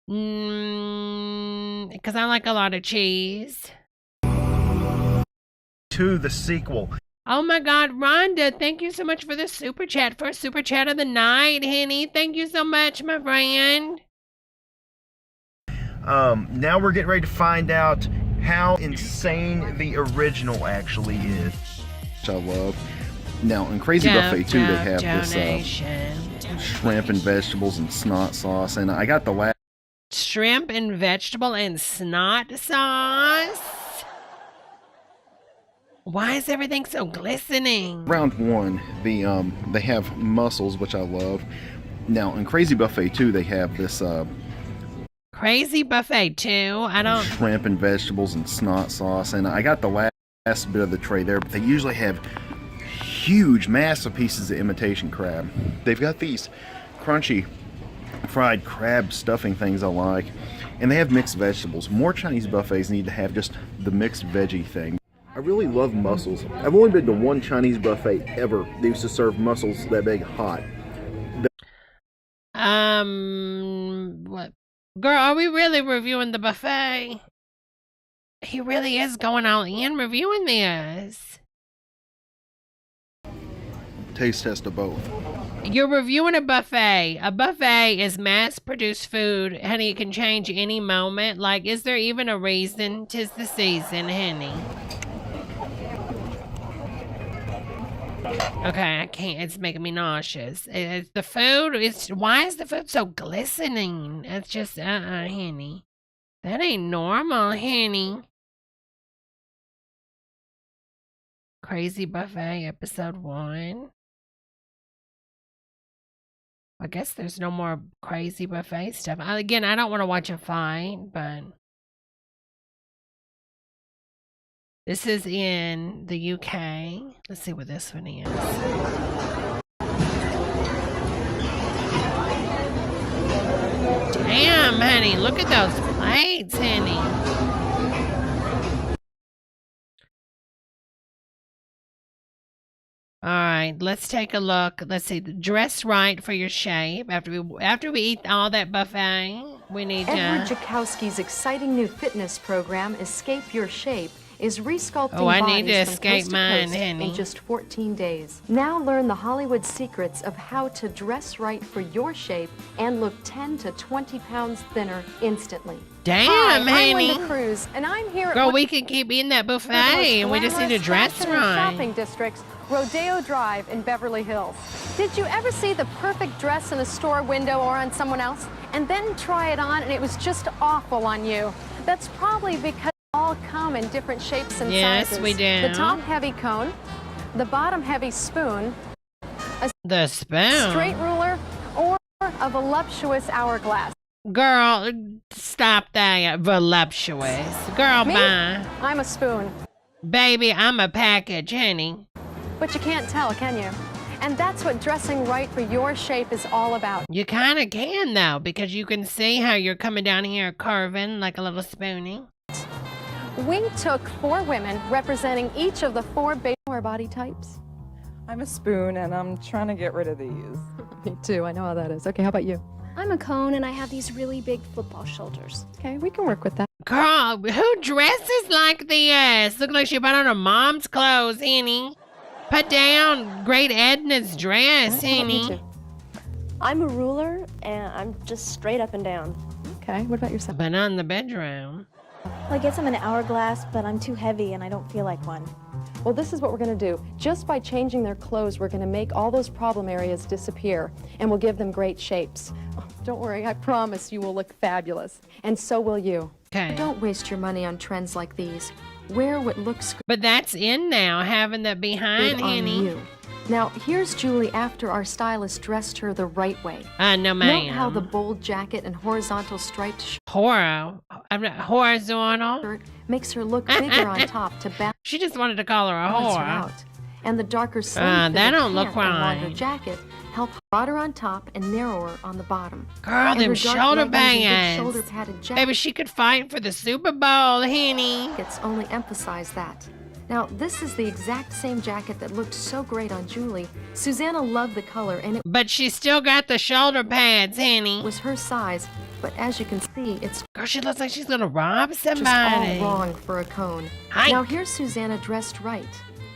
I like a lot of cheese. To the sequel. Oh my God, Rhonda, thank you so much for the super chat. First super chat of the night, honey. Thank you so much, my friend. Now we're getting ready to find out how insane the original actually is. Which I love. Now, in Crazy Buffet, too, they have this shrimp and vegetables and snot sauce. And I got the last... Shrimp and vegetable and snot sauce? Why is everything so glistening? Round one, they have mussels, which I love. Now, in Crazy Buffet, too, they have this... Crazy Buffet, too? I don't... Shrimp and vegetables and snot sauce. And I got the last bit of the tray there, but they usually have huge, massive pieces of imitation crab. They've got these crunchy fried crab stuffing things I like. And they have mixed vegetables. More Chinese buffets need to have just the mixed veggie thing. I really love mussels. I've only been to one Chinese buffet ever. They used to serve mussels that big hot. What? Girl, are we really reviewing the buffet? He really is going all in reviewing this. Taste test of both. You're reviewing a buffet. A buffet is mass-produced food. Honey, it can change any moment. Like, is there even a reason? 'Tis the season, honey. Okay, I can't. It's making me nauseous. It's the food. Why is the food so glistening? It's just, honey. That ain't normal, honey. Crazy Buffet, episode 1. I guess there's no more Crazy Buffet stuff. Again, I don't want to watch a fight, but... This is in the UK. Let's see what this one is. Damn, honey. Look at those plates, honey. All right, let's take a look. Let's see. Dress right for your shape. After we eat all that buffet, we need to... Edward Jakowski's exciting new fitness program, Escape Your Shape, is resculpting Oh, I need to bodies from escape coast mine, coast honey. in just 14 days. Now learn the Hollywood secrets of how to dress right for your shape and look 10 to 20 pounds thinner instantly. Damn, Hi, I'm honey. Linda Cruz, and I'm here Girl, at we can keep eating that one of the buffet, most and we just need to glamorous dress fashion and shopping right. districts, Rodeo Drive in Beverly Hills. Did you ever see the perfect dress in a store window or on someone else, and then try it on and it was just awful on you? That's probably because they all come in different shapes and Yes, sizes. we do. The top heavy cone, the bottom heavy spoon, The spoon. straight ruler, or a voluptuous hourglass. Girl, stop that. Voluptuous. Girl, Me? bye. I'm a spoon. Baby, I'm a package, honey. But you can't tell, can you? And that's what dressing right for your shape is all about. You kind of can, though, because you can see how you're coming down here curving like a little spoonie. We took 4 women representing each of the 4 body types. I'm a spoon and I'm trying to get rid of these. Me too, I know how that is. Okay, how about you? I'm a cone and I have these really big football shoulders. Okay, we can work with that. Girl, who dresses like this? Look like she put on her mom's clothes, honey. Put down Great Edna's dress, honey. I'm a ruler and I'm just straight up and down. Okay, what about yourself? But not in the bedroom. Well, I guess I'm an hourglass, but I'm too heavy and I don't feel like one. Well, this is what we're going to do. Just by changing their clothes, we're going to make all those problem areas disappear, and we'll give them great shapes. Oh, don't worry, I promise you will look fabulous. And so will you. Okay. Don't waste your money on trends like these. Wear what looks But that's in now, having the behind, good on honey. you. Now, here's Julie after our stylist dressed her the right way. No, ma'am. Note how the bold jacket and horizontal striped horizontal shirt makes her look bigger on top to balance. She just wanted to call her a balance her whore. out. And the darker sleeve that don't look and longer right. jacket help broader on top and narrower on the bottom. Girl, And them her dark shoulder leggings and big bands. shoulder padded jacket Baby, she could fight for the Super Bowl, honey. only emphasize that. Now, this is the exact same jacket that looked so great on Julie. Susanna loved the color, and it But she still got the shoulder pads, honey. was her size. But as you can see, it's Girl, she looks like she's gonna rob just all somebody. wrong for a cone. Hike. Now, here's Susanna dressed right.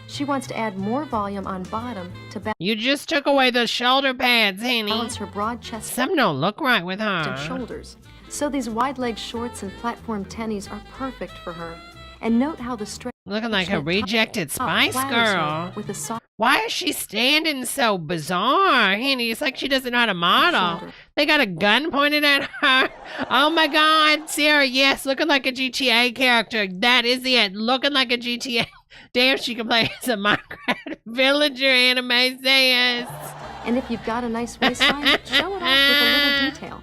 She wants to add more volume on bottom to You just took away the shoulder pads, honey. balance her broad chest Something don't look right with and her. shoulders. So these wide leg shorts and platform tennies are perfect for her. And note how the straight Looking like a rejected Spice Girl. with a soft Why is she standing so bizarre, honey? It's like she doesn't know how to model. shoulder. They got a gun pointed at her. Oh my God, Sarah, yes, looking like a GTA character. That is it, looking like a GTA. Damn, she can play as a Minecraft villager, anime says. And if you've got a nice waistline, show it off with a little detail.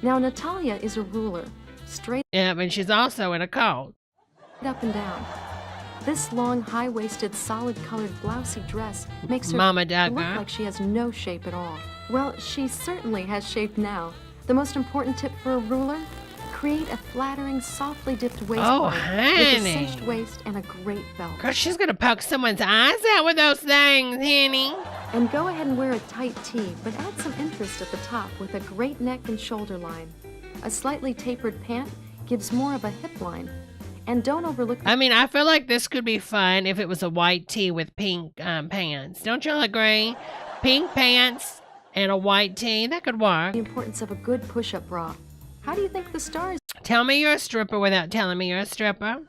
Now, Natalia is a ruler, straight Yeah, but she's also in a cult. up and down. This long, high-waisted, solid-colored, blousy dress makes her Mama look Duggar. like she has no shape at all. Well, she certainly has shape now. The most important tip for a ruler? Create a flattering, softly dipped waistline with a honey. cinched waist and a great belt. Girl, she's gonna poke someone's eyes out with those things, honey. And go ahead and wear a tight tee, but add some interest at the top with a great neck and shoulder line. A slightly tapered pant gives more of a hip line. And don't overlook I mean, I feel like this could be fun if it was a white tee with pink pants. Don't y'all agree? Pink pants and a white tee, that could work. the importance of a good push-up bra. How do you think the stars Tell me you're a stripper without telling me you're a stripper.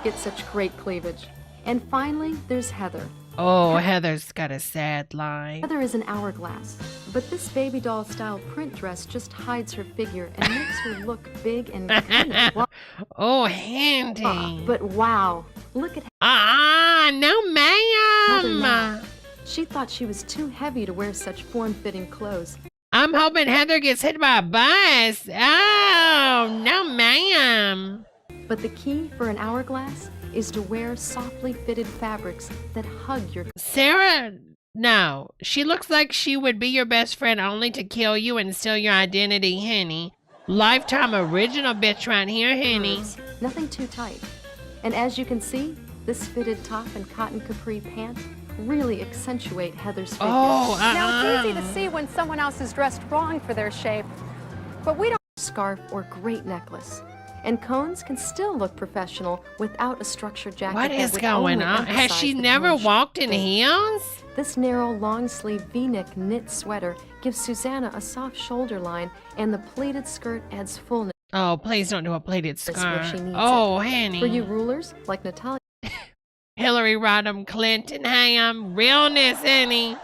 get such great cleavage? And finally, there's Heather. Oh, Heather's got a sad life. Heather is an hourglass, but this baby doll style print dress just hides her figure and makes her look big and kind of Oh, handy. But wow, look at No, Heather now. ma'am. She thought she was too heavy to wear such form-fitting clothes. I'm hoping Heather gets hit by a bus. Oh, no, ma'am. But the key for an hourglass is to wear softly fitted fabrics that hug your Sarah, no. She looks like she would be your best friend only to kill you and steal your identity, honey. Lifetime original bitch right here, honey. curves. Nothing too tight. And as you can see, this fitted top and cotton capri pant really accentuate Heather's figure. Oh, Now it's easy to see when someone else is dressed wrong for their shape, but we don't scarf or great necklace. And cones can still look professional without a structured jacket. What that is would going only on? Has emphasize she the never cone walked in shape. heels? This narrow, long-sleeve V-neck knit sweater gives Susanna a soft shoulder line, and the pleated skirt adds fullness. Oh, please don't do a pleated Where skirt. she needs Oh, it. honey. For you rulers, like Natalia, Hillary Rodham Clinton, ham, realness, honey.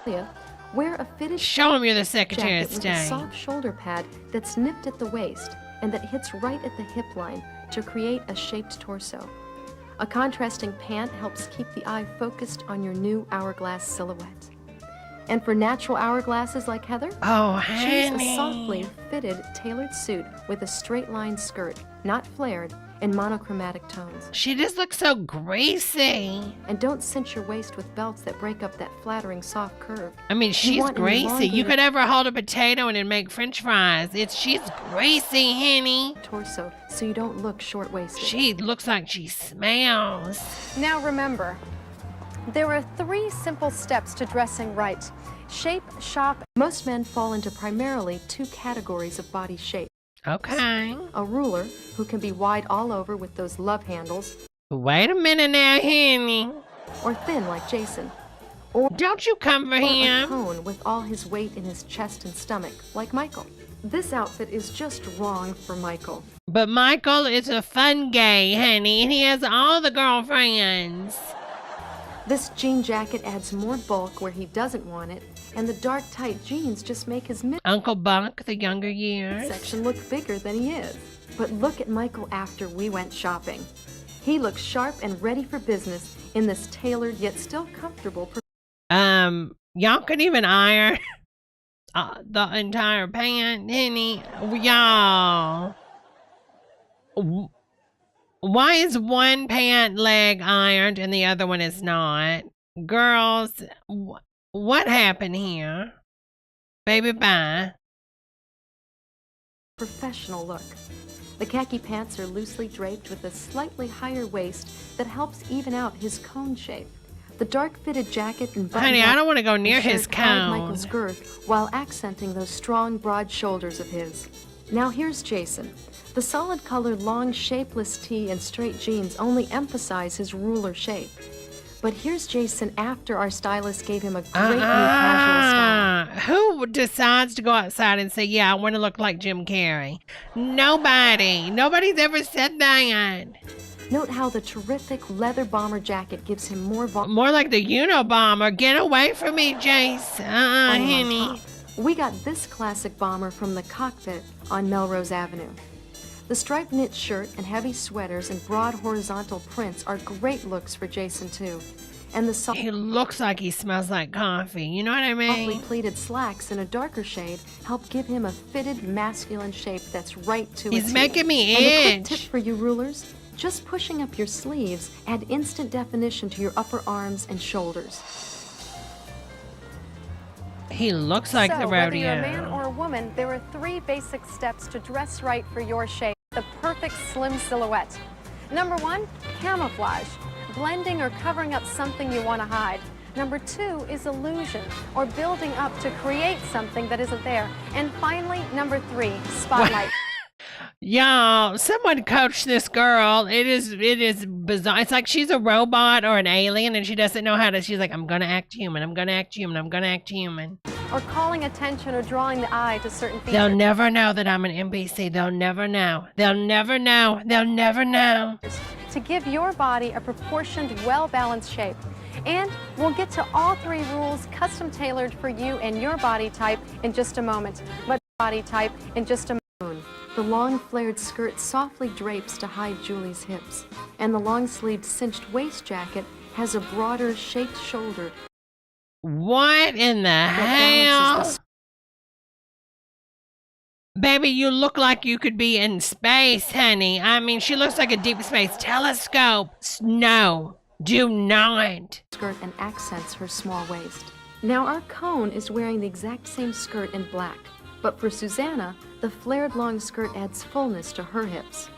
wear a fitted Show him you're the Secretary of jacket with a State. soft shoulder pad that's nipped at the waist and that hits right at the hip line to create a shaped torso. A contrasting pant helps keep the eye focused on your new hourglass silhouette. And for natural hourglasses like Heather, Oh, choose honey. a softly fitted tailored suit with a straight line skirt, not flared, in monochromatic tones. She just looks so greasy. And don't cinch your waist with belts that break up that flattering soft curve. I mean, You she's want an greasy. You elongated could ever hold a potato and then make French fries. She's greasy, honey. torso so you don't look short-waisted. She looks like she smells. Now remember, there are 3 simple steps to dressing right. Shape, shop. Most men fall into primarily 2 categories of body shape. Okay. A ruler, who can be wide all over with those love handles, Wait a minute now, honey. or thin like Jason. Or Don't you come for a him. cone with all his weight in his chest and stomach, like Michael. This outfit is just wrong for Michael. But Michael is a fun gay, honey, and he has all the girlfriends. This jean jacket adds more bulk where he doesn't want it, and the dark tight jeans just make his Uncle Buck, the younger years. midsection look bigger than he is. But look at Michael after we went shopping. He looks sharp and ready for business in this tailored yet still comfortable. Y'all could even iron the entire pant, honey. Y'all. Why is one pant leg ironed and the other one is not? Girls, what happened here? Baby, bye. Professional look. The khaki pants are loosely draped with a slightly higher waist that helps even out his cone shape. The dark fitted jacket and button Honey, I don't want to go near his cone. Michael's girth while accenting those strong, broad shoulders of his. Now here's Jason. The solid colored long shapeless tee and straight jeans only emphasize his ruler shape. But here's Jason after our stylist gave him a great new casual style. Who decides to go outside and say, yeah, I want to look like Jim Carrey? Nobody. Nobody's ever said that. Note how the terrific leather bomber jacket gives him more More like the Unabomber. Get away from me, Jace. Honey. We got this classic bomber from the cockpit on Melrose Avenue. The striped knit shirt and heavy sweaters and broad horizontal prints are great looks for Jason too. And the He looks like he smells like coffee. You know what I mean? softly pleated slacks in a darker shade help give him a fitted masculine shape that's right to He's its making me And a quick itch. tip for you rulers, just pushing up your sleeves add instant definition to your upper arms and shoulders. He looks like the rodeo. Whether you're a man or a woman, there are 3 basic steps to dress right for your shape. The perfect slim silhouette. Number 1, camouflage. Blending or covering up something you want to hide. Number 2 is illusion, or building up to create something that isn't there. And finally, number 3, spotlight. Y'all, someone coach this girl. It is bizarre. It's like she's a robot or an alien and she doesn't know how to. She's like, I'm going to act human. I'm going to act human. I'm going to act human. Or calling attention or drawing the eye to certain features. They'll never know that I'm an NPC. They'll never know. They'll never know. They'll never know. To give your body a proportioned, well-balanced shape. And we'll get to all 3 rules custom tailored for you and your body type in just a moment. But body type in just a moment. The long flared skirt softly drapes to hide Julie's hips, and the long-sleeved cinched waist jacket has a broader shaped shoulder. What in the hell? Baby, you look like you could be in space, honey. I mean, she looks like a deep space telescope. No, do not. Skirt and accents her small waist. Now our cone is wearing the exact same skirt in black, but for Susanna, the flared long skirt adds fullness to her hips.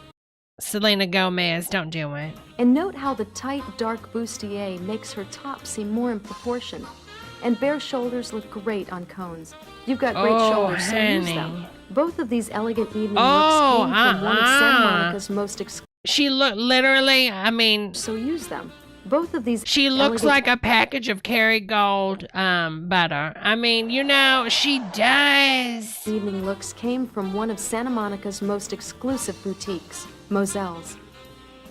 Selena Gomez, don't do it. And note how the tight, dark bustier makes her top seem more in proportion. And bare shoulders look great on cones. You've got great shoulders, so use them. Both of these elegant evening Oh, looks came from one of Santa Monica's most She looked literally, I mean, so use them. Both of these she looks like a package of Kerrygold butter. I mean, you know, she does. Evening looks came from one of Santa Monica's most exclusive boutiques, Moselle's.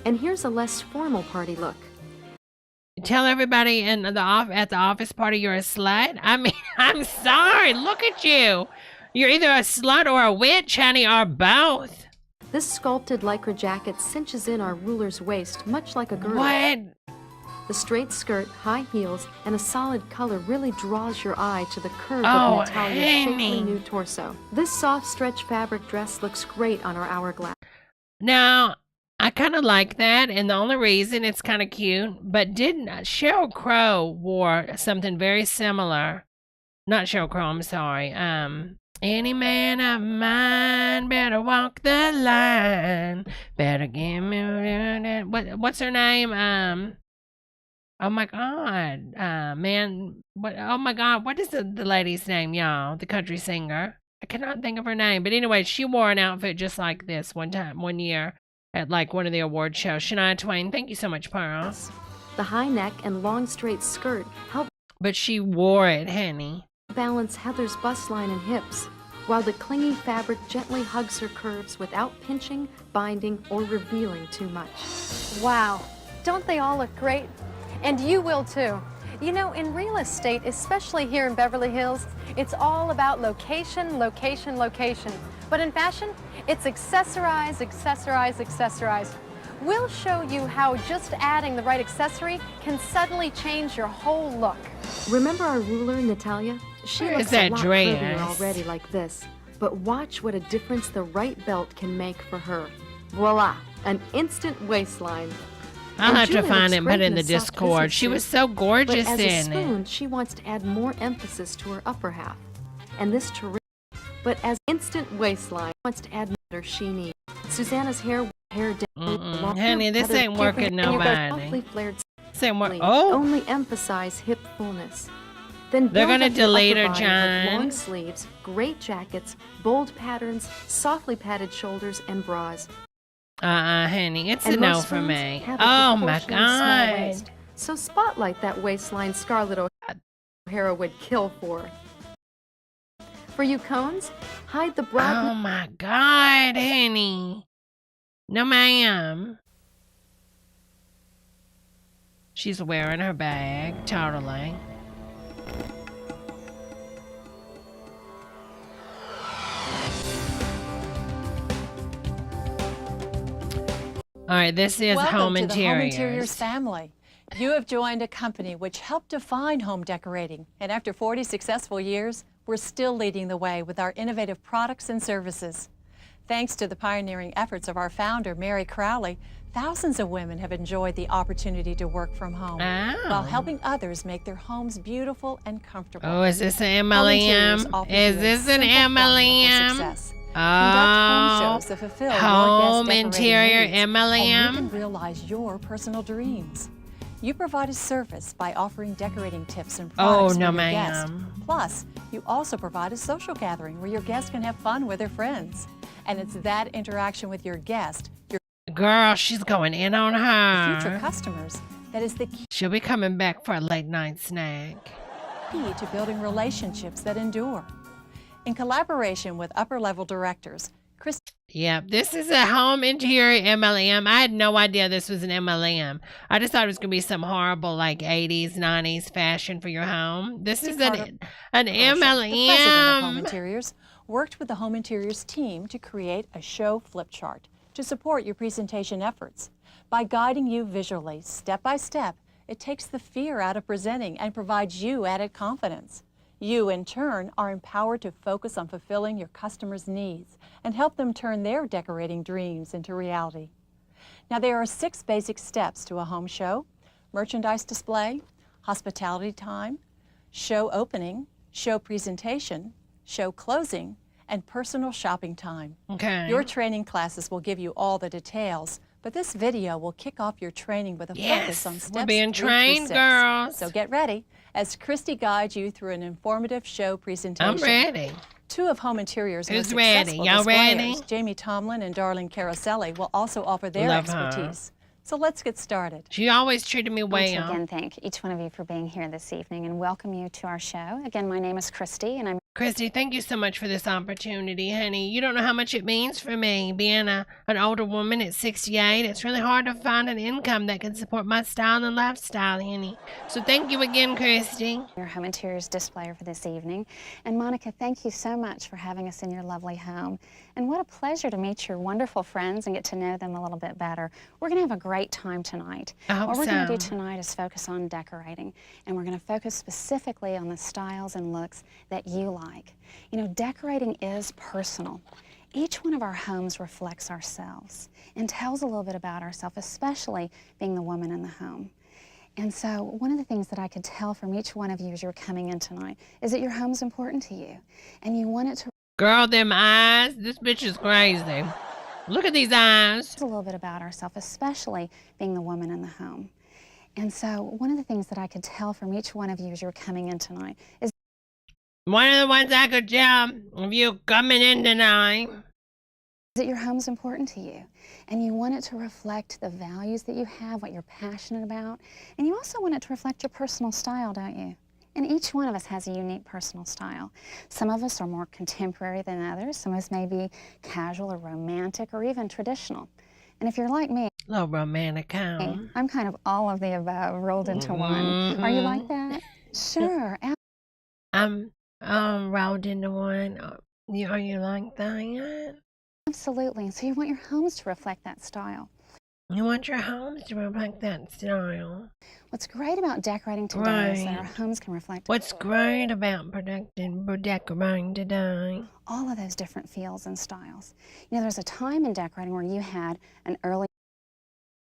And here's a less formal party look. Tell everybody at the office party you're a slut. I mean, I'm sorry. Look at you. You're either a slut or a witch, honey, or both. This sculpted lycra jacket cinches in our ruler's waist, much like a girdle. What? The straight skirt, high heels, and a solid color really draws your eye to the curve Oh, of Natalia's shapely honey. new torso. This soft stretch fabric dress looks great on her hourglass. Now, I kind of like that, and the only reason it's kind of cute, but didn't Sheryl Crow wore something very similar? Not Sheryl Crow, I'm sorry. Any man of mine better walk the line. Better give me what's her name? Oh my God, man! What? Oh my God, what is the lady's name, y'all? The country singer. I cannot think of her name, but anyway, she wore an outfit just like this one year at like one of the award shows. Shania Twain, thank you so much, Pearl. The high neck and long straight skirt help, but she wore it, honey. Balance Heather's bust line and hips, while the clingy fabric gently hugs her curves without pinching, binding, or revealing too much. Wow, don't they all look great? And you will too. You know, in real estate, especially here in Beverly Hills, it's all about location, location, location. But in fashion, it's accessorize, accessorize, accessorize. We'll show you how just adding the right accessory can suddenly change your whole look. Remember our ruler, Natalia? She Where looks is that a lot dress? prettier already like this. But watch what a difference the right belt can make for her. Voila, an instant waistline. I'll And have to Julia find looks it and great put it in the a soft Discord. business She suit, was so gorgeous but as a in spoon, it. she wants to add more emphasis to her upper half. And this terrific, but as instant waistline, wants to add more she needs. Susanna's hair down. Honey, this ain't working nobody. This ain't work. Oh, Only emphasize hip fullness. Then they're build gonna up your delete upper her, body with John. long sleeves, great jackets, bold patterns, softly padded shoulders, and bras. honey, it's And a no most for phones me. have a Oh my proportionally small God. waist. So spotlight that waistline Scarlett O'Hara would kill for. For you cones, hide the broad. Oh my God, honey. No, ma'am. She's wearing her bag, totally. All right, this is Welcome Home to the Home Interiors. Interiors family. You have joined a company which helped define home decorating, and after 40 successful years, we're still leading the way with our innovative products and services. Thanks to the pioneering efforts of our founder, Mary Crowley, thousands of women have enjoyed the opportunity to work from home while helping others make their homes beautiful and comfortable. Oh, is this an Home Interiors MLM? offers Is you a this an simple formula for MLM? success. Conduct home shows that fulfill Home your guest Interior decorating needs, and you MLM? can realize your personal dreams. You provide a service by offering decorating tips and Oh, products no, for your guests. ma'am. Plus, you also provide a social gathering where your guests can have fun with their friends. And it's that interaction with your guest, your Girl, she's going in on future her. customers, that is the She'll be coming back for a late night snack. key to building relationships that endure. In collaboration with upper-level directors, Chris. Yep, this is a Home Interior MLM. I had no idea this was an MLM. I just thought it was going to be some horrible like 80s, 90s fashion for your home. This is an The president of Home MLM. Interiors worked with the Home Interiors team to create a show flip chart to support your presentation efforts. By guiding you visually, step by step, it takes the fear out of presenting and provides you added confidence. You, in turn, are empowered to focus on fulfilling your customers' needs and help them turn their decorating dreams into reality. Now, there are 6 basic steps to a home show: merchandise display, hospitality time, show opening, show presentation, show closing, and personal shopping time. Okay. Your training classes will give you all the details, but this video will kick off your training with a focus on Yes, steps we're being 3 through trained, 6. girls. So get ready as Christy guides you through an informative show presentation. I'm ready. Two of Home Interior's Who's most ready? successful Y'all displayers, ready? Jamie Tomlin and Darlene Caroselli, will also offer their Love her. expertise. So let's get started. She always treated me I want to well. again thank each one of you for being here this evening and welcome you to our show. Again, my name is Christy, and I'm Christy, thank you so much for this opportunity, honey. You don't know how much it means for me, being an older woman at 68. It's really hard to find an income that can support my style and lifestyle, honey. So thank you again, Christy. your Home Interiors displayer for this evening. And Monica, thank you so much for having us in your lovely home. And what a pleasure to meet your wonderful friends and get to know them a little bit better. We're going to have a great time tonight. I hope What we're going to do so. tonight is focus on decorating, and we're going to focus specifically on the styles and looks that you like. You know, decorating is personal. Each one of our homes reflects ourselves and tells a little bit about ourselves, especially being the woman in the home. And so one of the things that I could tell from each one of you as you're coming in tonight is that your home's important to you, and you want it to Girl, them eyes. This bitch is crazy. Look at these eyes. a little bit about ourselves, especially being the woman in the home. And so one of the things that I could tell from each one of you as you're coming in tonight is One of the ones I could tell of you coming in tonight. that your home's important to you, and you want it to reflect the values that you have, what you're passionate about, and you also want it to reflect your personal style, don't you? And each one of us has a unique personal style. Some of us are more contemporary than others. Some of us may be casual or romantic or even traditional. And if you're like me, Little romantic home. I'm kind of all of the above rolled into one. Are you like that? Sure. I'm rolled into one. Are you like that? Absolutely. So you want your homes to reflect that style. You want your homes to reflect that style. What's great about decorating today is that Right. our homes can reflect What's great about decorating today? all of those different feels and styles. You know, there's a time in decorating where you had an early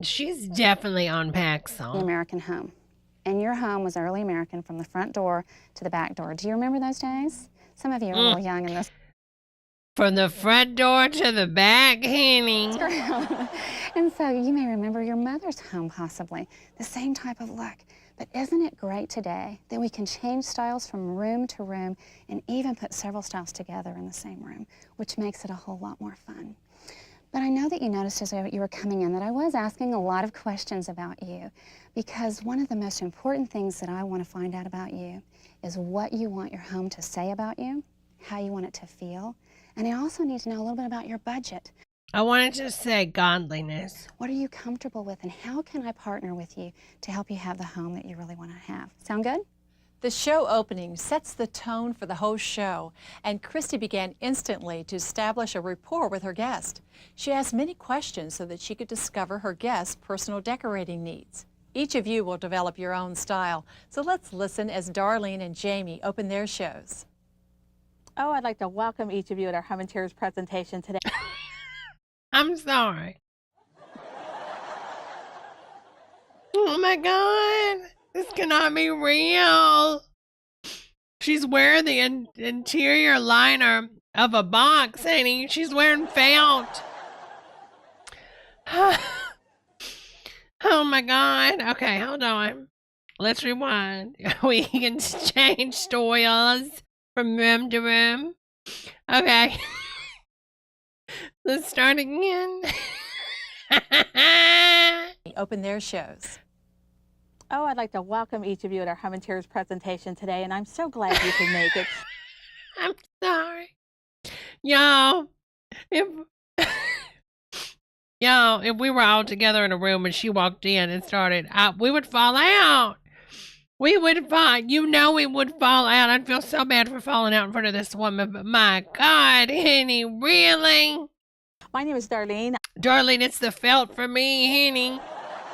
She's definitely on Paxil. American home. And your home was early American from the front door to the back door. Do you remember those days? Some of you are a little young in this. From the front door to the back, honey. And so you may remember your mother's home possibly, the same type of look. But isn't it great today that we can change styles from room to room and even put several styles together in the same room, which makes it a whole lot more fun. But I know that you noticed as you were coming in that I was asking a lot of questions about you, because one of the most important things that I want to find out about you is what you want your home to say about you, how you want it to feel, and I also need to know a little bit about your budget. I wanted to say godliness. What are you comfortable with, and how can I partner with you to help you have the home that you really want to have? Sound good? The show opening sets the tone for the whole show, and Christy began instantly to establish a rapport with her guest. She asked many questions so that she could discover her guest's personal decorating needs. Each of you will develop your own style, so let's listen as Darlene and Jamie open their shows. Oh, I'd like to welcome each of you at our Home Interiors presentation today. I'm sorry. Oh my God. This cannot be real. She's wearing the interior liner of a box, honey. She's wearing felt. Oh my God. Okay, hold on. Let's rewind. We can change styles from room to room. Okay. Let's start again. Open their shows. Oh, I'd like to welcome each of you at our Home Interiors presentation today, and I'm so glad you could make it. I'm sorry. Y'all, if we were all together in a room and she walked in and started, we would fall out. We would fall. You know we would fall out. I'd feel so bad for falling out in front of this woman, but my God, Henny, really? My name is Darlene. Darlene, it's the felt for me, Henny.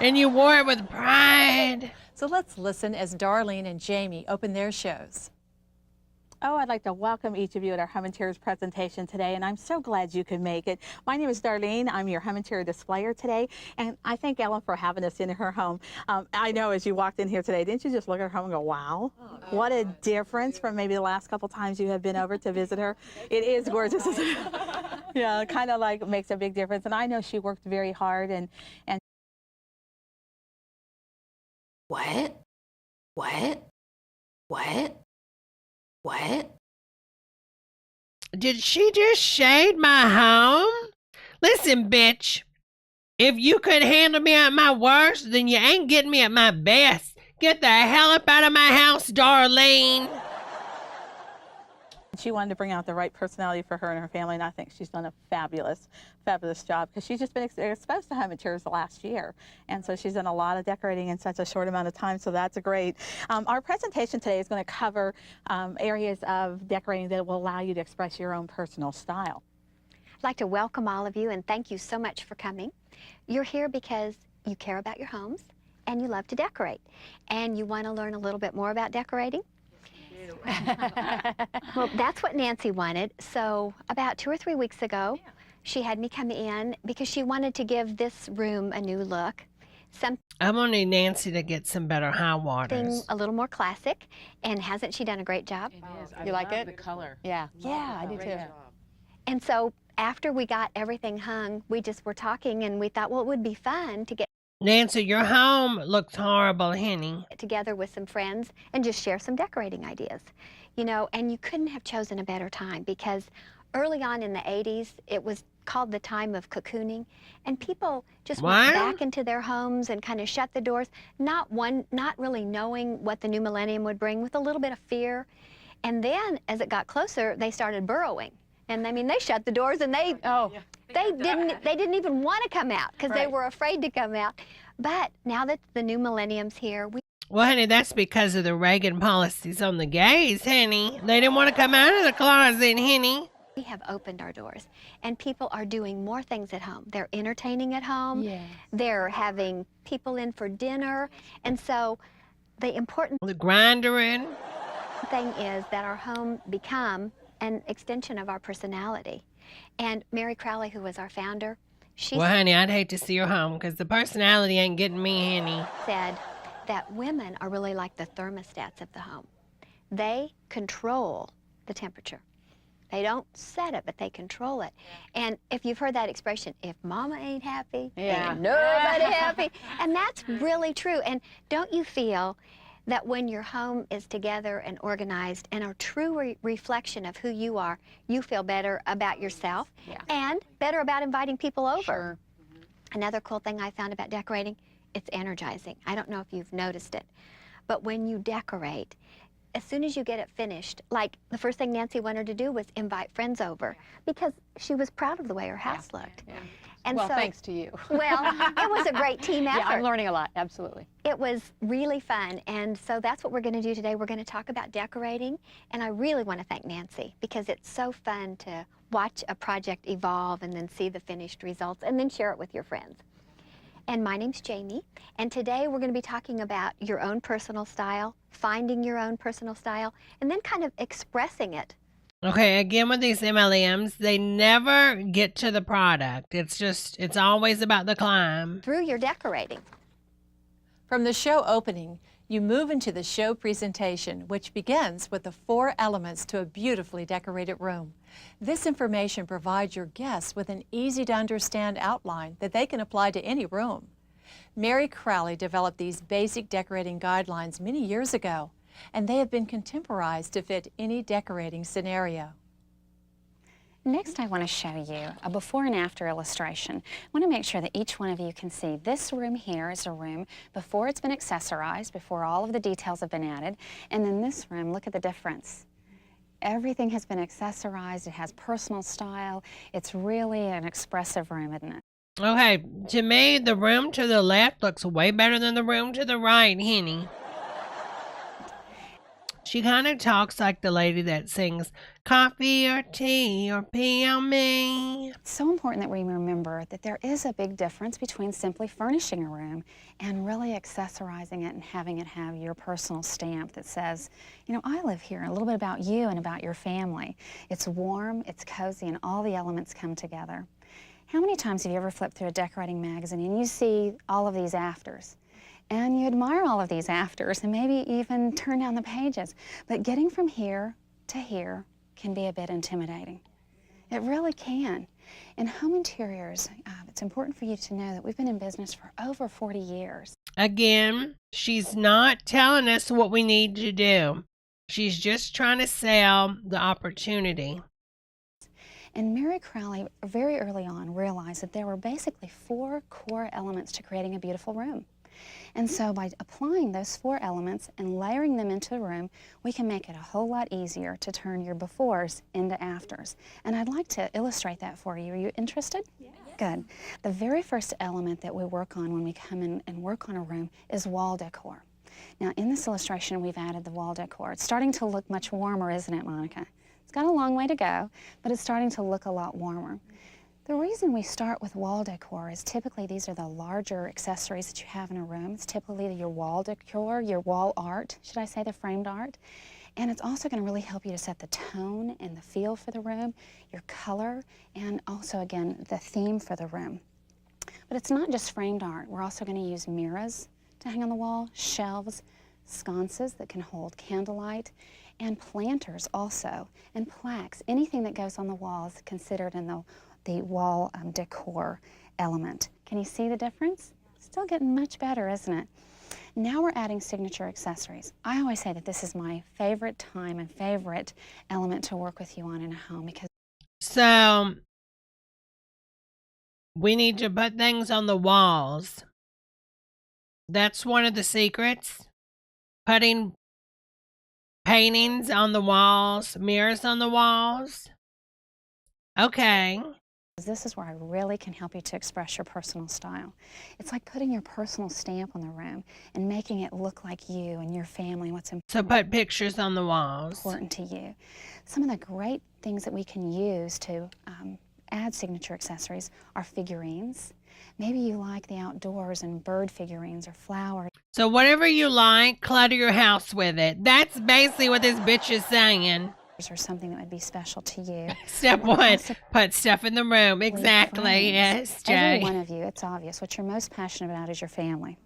And you wore it with pride. So let's listen as Darlene and Jamie open their shows. Oh, I'd like to welcome each of you at our Home Interiors presentation today, and I'm so glad you could make it. My name is Darlene. I'm your Home Interior displayer today, and I thank Ellen for having us in her home. I know as you walked in here today, didn't you just look at her home and go, wow, what a difference from maybe the last couple times you have been over to visit her? It is gorgeous. Yeah, kind of like makes a big difference, and I know she worked very hard and What? What? What? What? Did she just shade my home? Listen, bitch. If you could handle me at my worst, then you ain't getting me at my best. Get the hell up out of my house, Darlene. She wanted to bring out the right personality for her and her family, and I think she's done a fabulous job because she's just been exposed to home interiors the last year, and so she's done a lot of decorating in such a short amount of time, so that's great. Our presentation today is going to cover areas of decorating that will allow you to express your own personal style. I'd like to welcome all of you and thank you so much for coming. You're here because you care about your homes and you love to decorate, and you want to learn a little bit more about decorating. Well, that's what Nancy wanted. So about 2 or 3 weeks ago, she had me come in because she wanted to give this room a new look. I'm gonna need Nancy to get some better high waters. Something a little more classic, and hasn't she done a great job? It is. You like it? The color. Yeah. Yeah, I do too. And so after we got everything hung, we just were talking and we thought, well, it would be fun to get Nancy, your home looks horrible, honey. together with some friends and just share some decorating ideas. You know, and you couldn't have chosen a better time because early on in the 80s, it was called the time of cocooning, and people just went back into their homes and kind of shut the doors, not really knowing what the new millennium would bring, with a little bit of fear. And then as it got closer, they started burrowing. And I mean, they shut the doors and they didn't even want to come out because they were afraid to come out. But now that the new millennium's here, Well, honey, that's because of the Reagan policies on the gays, honey. They didn't want to come out of the closet, honey. we have opened our doors, and people are doing more things at home. They're entertaining at home. Yes. They're having people in for dinner. And so the important grinding thing is that our home become an extension of our personality. And Mary Crowley, who was our founder, she Well, honey, I'd hate to see your home because the personality ain't getting me, honey. said that women are really like the thermostats of the home. They control the temperature. They don't set it, but they control it. And if you've heard that expression, if mama ain't happy, ain't nobody happy. And that's really true. And don't you feel that when your home is together and organized and a true reflection of who you are, you feel better about yourself and better about inviting people over? Sure. Another cool thing I found about decorating, it's energizing. I don't know if you've noticed it, but when you decorate, as soon as you get it finished, like the first thing Nancy wanted to do was invite friends over because she was proud of the way her house looked. And well, so, thanks to you. Well, it was a great team effort. Yeah, I'm learning a lot, absolutely. It was really fun, and so that's what we're going to do today. We're going to talk about decorating, and I really want to thank Nancy because it's so fun to watch a project evolve and then see the finished results and then share it with your friends. And my name's Jamie, and today we're going to be talking about your own personal style, finding your own personal style, and then kind of expressing it. Okay, again with these MLMs, they never get to the product. It's always about the climb. Through your decorating. From the show opening, you move into the show presentation, which begins with the 4 elements to a beautifully decorated room. This information provides your guests with an easy-to-understand outline that they can apply to any room. Mary Crowley developed these basic decorating guidelines many years ago, and they have been contemporized to fit any decorating scenario. Next, I want to show you a before and after illustration. I want to make sure that each one of you can see this room here is a room before it's been accessorized, before all of the details have been added, and then this room, look at the difference. Everything has been accessorized, it has personal style, it's really an expressive room, isn't it? Okay, to me, the room to the left looks way better than the room to the right, honey. She kind of talks like the lady that sings coffee or tea or pee on me. It's so important that we remember that there is a big difference between simply furnishing a room and really accessorizing it and having it have your personal stamp that says, you know, I live here, a little bit about you and about your family. It's warm, it's cozy, and all the elements come together. How many times have you ever flipped through a decorating magazine and you see all of these afters? And you admire all of these afters and maybe even turn down the pages. But getting from here to here can be a bit intimidating. It really can. In home interiors, it's important for you to know that we've been in business for over 40 years. Again, she's not telling us what we need to do. She's just trying to sell the opportunity. And Mary Crowley, very early on, realized that there were basically 4 core elements to creating a beautiful room. And so by applying those 4 elements and layering them into a room, we can make it a whole lot easier to turn your befores into afters. And I'd like to illustrate that for you. Are you interested? Yeah. Good. The very first element that we work on when we come in and work on a room is wall decor. Now, in this illustration, we've added the wall decor. It's starting to look much warmer, isn't it, Monica? It's got a long way to go, but it's starting to look a lot warmer. The reason we start with wall decor is typically these are the larger accessories that you have in a room. It's typically your wall decor, your wall art, should I say the framed art. And it's also going to really help you to set the tone and the feel for the room, your color, and also, again, the theme for the room. But it's not just framed art. We're also going to use mirrors to hang on the wall, shelves, sconces that can hold candlelight, and planters also, and plaques. Anything that goes on the wall is considered in the wall decor element. Can you see the difference? Still getting much better, isn't it? Now we're adding signature accessories. I always say that this is my favorite time and favorite element to work with you on in a home because... So, we need to put things on the walls. That's one of the secrets. Putting paintings on the walls, mirrors on the walls. Okay. This is where I really can help you to express your personal style. It's like putting your personal stamp on the room and making it look like you and your family, what's important. So put pictures on the walls. Important to you. Some of the great things that we can use to add signature accessories are figurines. Maybe you like the outdoors and bird figurines or flowers. So whatever you like, clutter your house with it. That's basically what this bitch is saying. Or something that would be special to you. Step 1, put stuff in the room. Exactly. Yes, Jay. Every one of you, it's obvious. What you're most passionate about is your family,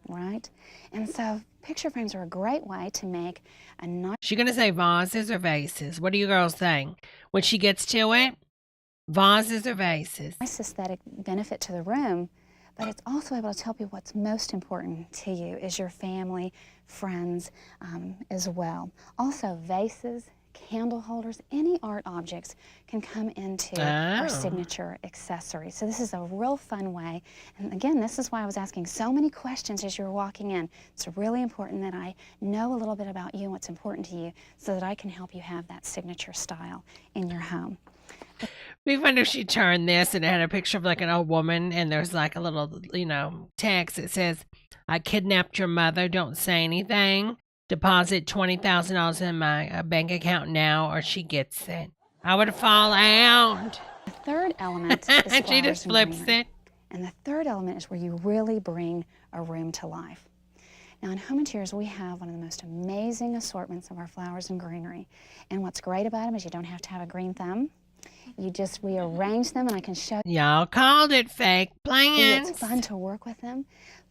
right? And so picture frames are a great way to make a nice... She's going to say vases or vases. What are you girls saying? When she gets to it, vases or vases? Nice aesthetic benefit to the room, but it's also able to tell you what's most important to you is your family, friends as well. Also, vases, candle holders, any art objects can come into our signature accessories. So this is a real fun way. And again, this is why I was asking so many questions as you were walking in. It's really important that I know a little bit about you and what's important to you so that I can help you have that signature style in your home. We wonder if she turned this and it had a picture of like an old woman and there's like a little, text that says, I kidnapped your mother, don't say anything. Deposit $20,000 in my bank account now or she gets it. I would fall out. The third element is and she just flips it. And the third element is where you really bring a room to life. Now in Home Interiors, we have one of the most amazing assortments of our flowers and greenery. And what's great about them is you don't have to have a green thumb. You just rearrange them and I can show you. Y'all called it fake plans. It's fun to work with them.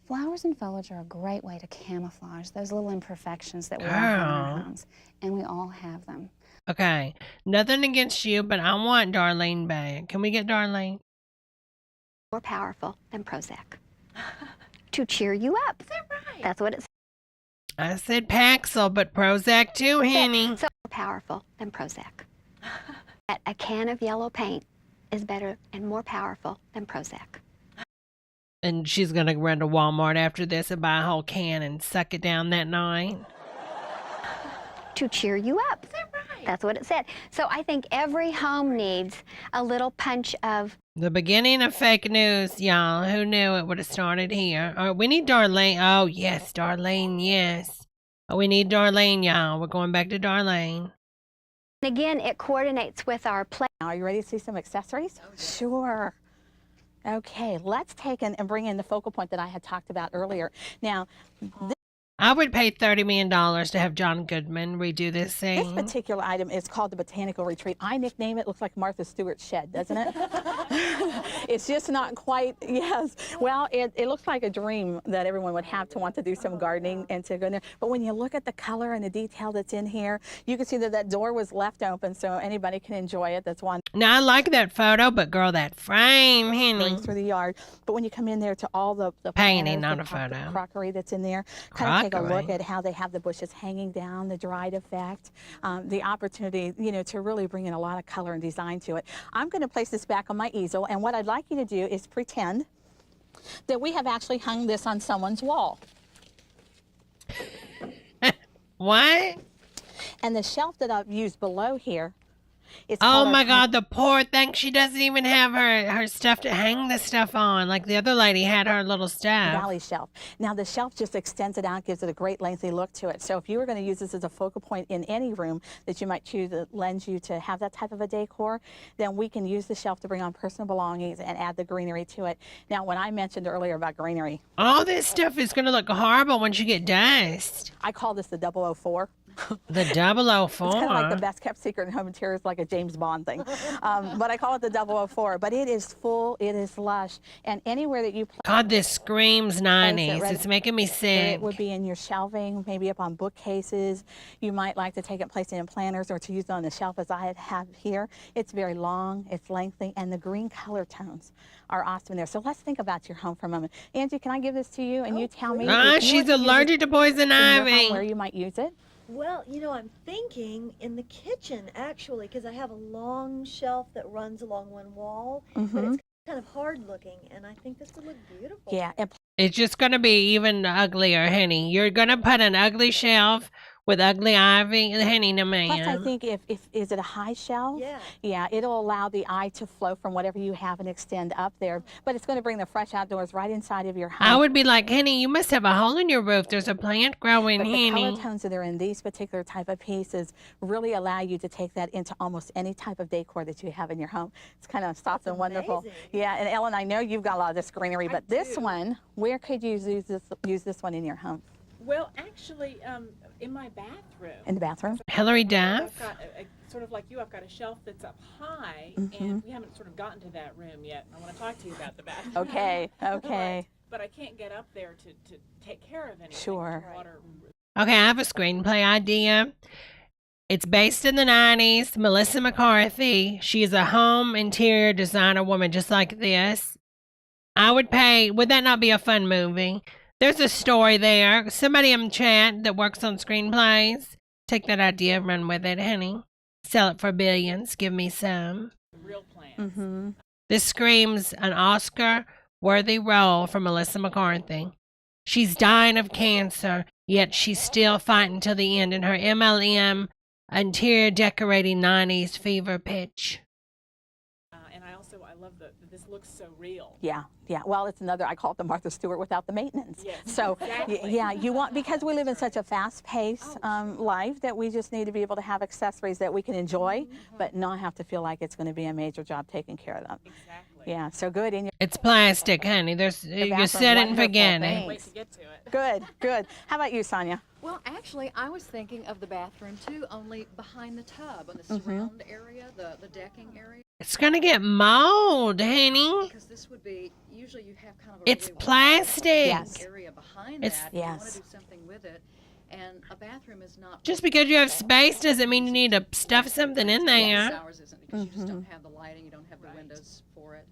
Flowers and foliage are a great way to camouflage those little imperfections that we all have in our homes. And we all have them. Okay. Nothing against you, but I want Darlene back. Can we get Darlene? More powerful than Prozac. To cheer you up. Is that right? That's what it says. I said Paxil, but Prozac too, Henny. So more powerful than Prozac. A can of yellow paint is better and more powerful than Prozac. And she's going to run to Walmart after this and buy a whole can and suck it down that night. To cheer you up. Is that right? That's what it said. So I think every home needs a little punch of... The beginning of fake news, y'all. Who knew it would have started here? We need Darlene. Oh, yes, Darlene, yes. We need Darlene, y'all. We're going back to Darlene. Again, it coordinates with our play. Are you ready to see some accessories? Sure. Okay, let's take and bring in the focal point that I had talked about earlier. Now, I would pay $30 million to have John Goodman redo this scene. This particular item is called the Botanical Retreat. I nickname it, looks like Martha Stewart's shed, doesn't it? It's just not quite, yes. Well, it looks like a dream that everyone would have to want to do some gardening and to go in there. But when you look at the color and the detail that's in here, you can see that that door was left open so anybody can enjoy it. That's one. Now, I like that photo, but girl, that frame, Henny. Through the yard. But when you come in there to all the painting, planners, not a photo. crockery that's in there. Crockery. take a look decorating. at how they have the bushes hanging down, the dried effect, the opportunity, you know, to really bring in a lot of color and design to it. I'm going to place this back on my easel, and what I'd like you to do is pretend that we have actually hung this on someone's wall. What? And the shelf that I've used below here, it's Oh called our my God, the poor thing. She doesn't even have her stuff to hang the stuff on. Like the other lady had her little stuff. Valley shelf. Now the shelf just extends it out, gives it a great lengthy look to it. So if you were going to use this as a focal point in any room that you might choose that lends you to have that type of a decor, then we can use the shelf to bring on personal belongings and add the greenery to it. Now when I mentioned earlier about greenery, All this stuff is going to look horrible once you get dust. I call this the 004. The 004. It's kind of like the best kept secret in home interiors, like a James Bond thing. But I call it the 004. But it is full, it is lush, and anywhere that you God, this screams 90s. It's making me sick. It would be in your shelving, maybe up on bookcases. You might like to take it and place it in planters or to use it on the shelf as I have here. It's very long, it's lengthy, and the green color tones are awesome there. So let's think about your home for a moment. Angie, can I give this to you and you tell me? She's allergic to poison ivy. Where you might use it? Well, you know, I'm thinking in the kitchen, actually, because I have a long shelf that runs along one wall, but it's kind of hard looking, and I think this would look beautiful. Yeah. It's just going to be even uglier, honey. You're going to put an ugly shelf with ugly ivy, honey, no man. Plus, I think if is it a high shelf? Yeah, it'll allow the eye to flow from whatever you have and extend up there. But it's going to bring the fresh outdoors right inside of your home. I would be like, honey, you must have a hole in your roof. There's a plant growing, But honey. the color tones that are in these particular type of pieces really allow you to take that into almost any type of decor that you have in your home. It's kind of soft and wonderful. Yeah, and Ellen, I know you've got a lot of this greenery, but this one, where could you use this one in your home? Well, actually, in my bathroom. In the bathroom? Hillary Duff? I've got sort of like you, I've got a shelf that's up high, and we haven't sort of gotten to that room yet. I want to talk to you about the bathroom. Okay, okay. But I can't get up there to take care of anything. Sure. Water. Okay, I have a screenplay idea. It's based in the 90s. Melissa McCarthy. She's a home interior designer woman just like this. I would pay, would that not be a fun movie? There's a story there. Somebody in chat that works on screenplays. Take that idea, run with it, honey. Sell it for billions. Give me some. Real plans. This screams an Oscar-worthy role for Melissa McCarthy. She's dying of cancer, yet she's still fighting till the end in her MLM interior decorating 90s fever pitch. And I love that this looks so real. Yeah, yeah. Well, it's another, I call it the Martha Stewart without the maintenance. Yes, So, exactly. yeah, you want, because we live in such a fast-paced life that we just need to be able to have accessories that we can enjoy, but not have to feel like it's going to be a major job taking care of them. Exactly. Yeah, so good. In your It's plastic, honey. There's you set it and forget it. Wait to get to it. Good, good. How about you, Sonia? Well, actually, I was thinking of the bathroom too, only behind the tub, on the surround area, the decking area. It's gonna get mold, honey. Because this would be, usually you have kind of a It's really plastic. wide area behind It's- that. You want to do something with it. And a bathroom is not... Just because you have space doesn't mean you need to stuff something in there. Ours isn't, because you just don't have the lighting, you don't have the windows for it.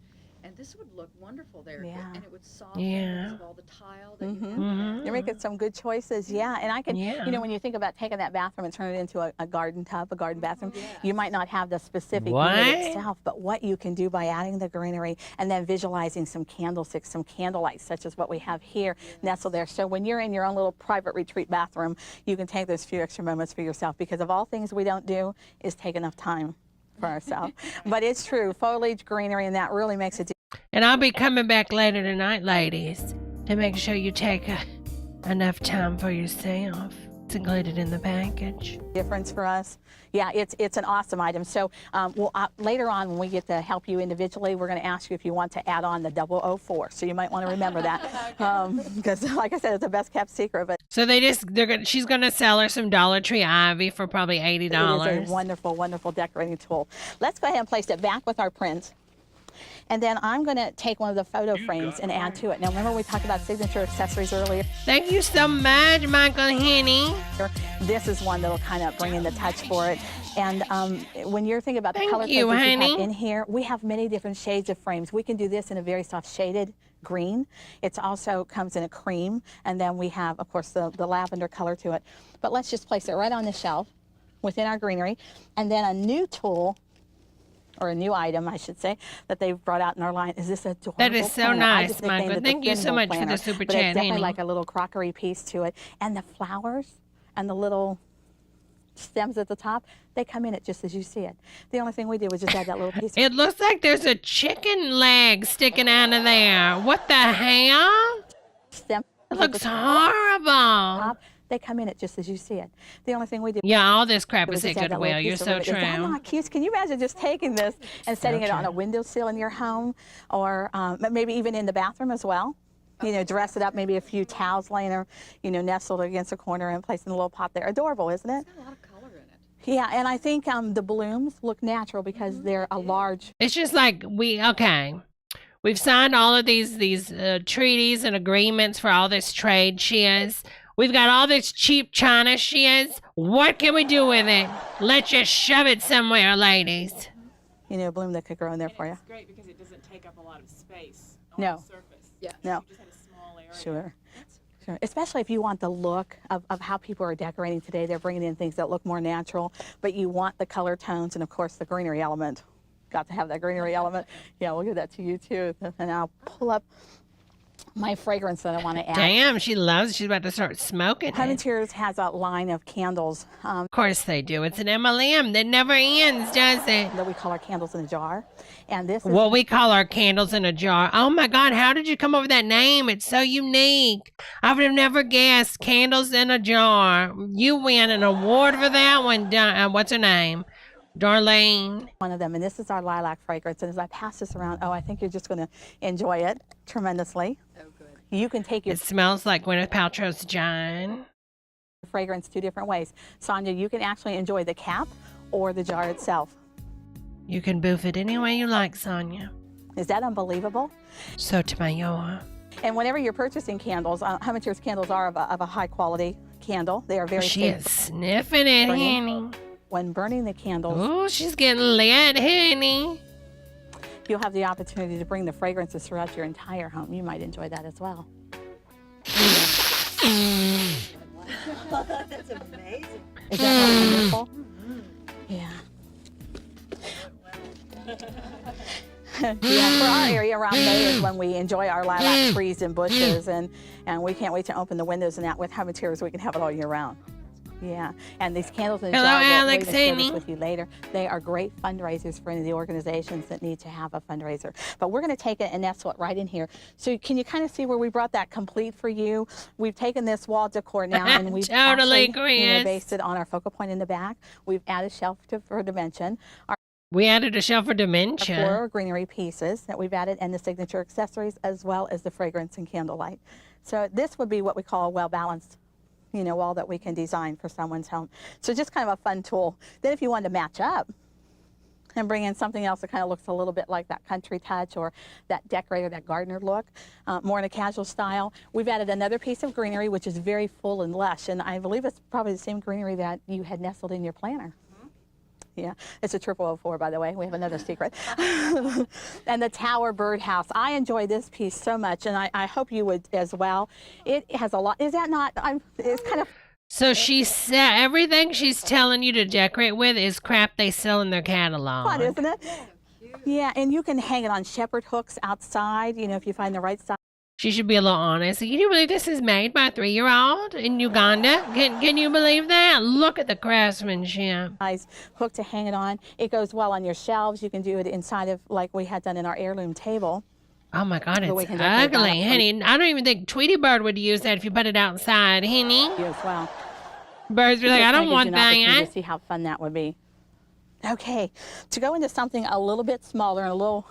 And this would look wonderful there. Yeah. And it would soften Yeah. because of all the tile that you have. You're making some good choices, yeah. And I can, Yeah. you know, when you think about taking that bathroom and turning it into a garden tub, a garden bathroom, you might not have the specific What? unit itself, but what you can do by adding the greenery and then visualizing some candlesticks, some candlelight, such as what we have here nestled there. So when you're in your own little private retreat bathroom, you can take those few extra moments for yourself, because of all things we don't do is take enough time for ourselves. But it's true, foliage, greenery, and that really makes a difference. And I'll be coming back later tonight, ladies, to make sure you take enough time for yourself. It's included in the package. Difference for us. Yeah, it's an awesome item. So later on, when we get to help you individually, we're going to ask you if you want to add on the 004. So you might want to remember that, because like I said, it's the best kept secret. But So she's gonna sell her some Dollar Tree ivy for probably $80. it is a wonderful, wonderful decorating tool. Let's go ahead and place it back with our prints. And then I'm going to take one of the photo frames and add to it. Now, remember we talked about signature accessories earlier? Thank you so much, Michael Henny. This is one that'll kind of bring in the touch for it. And when you're thinking about the color you, codes that you honey. have in here, we have many different shades of frames. We can do this in a very soft shaded green. It also comes in a cream, and then we have, of course, the lavender color to it. But let's just place it right on the shelf within our greenery. And then a new tool, or a new item, I should say, that they've brought out in our line is this adorable That is so planner. I nice, just nicknamed Michael. it the Thank you so thimble much for planner, the super but chat, it's definitely Henny. like a little crockery piece to it. And the flowers and the little stems at the top, they come in it just as you see it. The only thing we did was just add that little piece. It looks like there's a chicken leg sticking out of there. What the hell? Stem. It looks horrible. They come in it just as you see it. The only thing we did. Yeah, all this crap was is at just add that Goodwill. little You're piece of so ribbon. Is that true. not cute? Can you imagine just taking this and setting it on a true. windowsill in your home, or maybe even in the bathroom as well? You know, dress it up, maybe a few towels laying or, nestled against a corner and placing a little pot there. Adorable, isn't it? Got a lot of color in it. Yeah, and I think the blooms look natural because they're a large. It's just like we've signed all of these treaties and agreements for all this trade shiz. We've got all this cheap China shiz. What can we do with it? Let's just shove it somewhere, ladies. A bloom that could grow in there for you. It's great because it doesn't take up a lot of space on No. the surface. Yeah. No. You just have a small area. Sure. Sure. Especially if you want the look of how people are decorating today. They're bringing in things that look more natural, but you want the color tones and, of course, the greenery element. Got to have that greenery element. Yeah, we'll give that to you, too. And I'll pull up my fragrance that I want to add. Damn, she loves it. She's about to start smoking Home it. Interiors has a line of candles. Of course they do. It's an MLM that never ends, does it? That we call our candles in a jar. And this is... Well, we call our candles in a jar. Oh, my God. How did you come up with that name? It's so unique. I would have never guessed. Candles in a jar. You win an award for that one. What's her name? Darlene. One of them. And this is our lilac fragrance. And as I pass this around, I think you're just going to enjoy it tremendously. Oh, good. You can take your It smells like Gwyneth Paltrow's John. fragrance two different ways. Sonia, you can actually enjoy the cap or the jar itself. You can boof it any way you like, Sonia. Is that unbelievable? Sotomayor. And whenever you're purchasing candles, Home Interiors candles are of a high quality candle. They are very She safe. is sniffing it, honey. When burning the candles, Oh, she's getting lit, honey. you'll have the opportunity to bring the fragrances throughout your entire home. You might enjoy that as well. That's amazing. Is that wonderful? Yeah. Yeah, for our area around May is when we enjoy our lilac trees and bushes, and we can't wait to open the windows and that with Home Interiors. We can have it all year round. Yeah, and these candles in the Hello, jar, we'll Alex, even share this honey. with you later. They are great fundraisers for any of the organizations that need to have a fundraiser. But we're going to take it and nestle it right in here. So can you kind of see where we brought that complete for you? We've taken this wall decor now and we've Totally, actually Chris. based it on our focal point in the back. We've added shelf for dimension. We added a shelf for Our dementia. floral greenery pieces that we've added and the signature accessories as well as the fragrance and candlelight. So this would be what we call a well-balanced wall that we can design for someone's home. So just kind of a fun tool. Then if you wanted to match up and bring in something else that kind of looks a little bit like that country touch or that decorator, that gardener look, more in a casual style, we've added another piece of greenery which is very full and lush, and I believe it's probably the same greenery that you had nestled in your planner. Yeah, it's a 0004, by the way. We have another secret. And the Tower Birdhouse. I enjoy this piece so much, and I hope you would as well. It has a lot. Is that not? It's kind of. So she said everything she's telling you to decorate with is crap they sell in their catalog. Fun, isn't it? Yeah, and you can hang it on shepherd hooks outside, if you find the right size. She should be a little honest. Can you believe this is made by a 3-year-old in Uganda? Can you believe that? Look at the craftsmanship. Nice hook to hang it on. It goes well on your shelves. You can do it inside of like we had done in our heirloom table. Oh my God, So we it's can decorate ugly, that. honey. I don't even think Tweety Bird would use that if you put it outside, honey. You as well. Birds are like, I don't want Gives you an opportunity that. to see how fun that would be. Okay, to go into something a little bit smaller and a little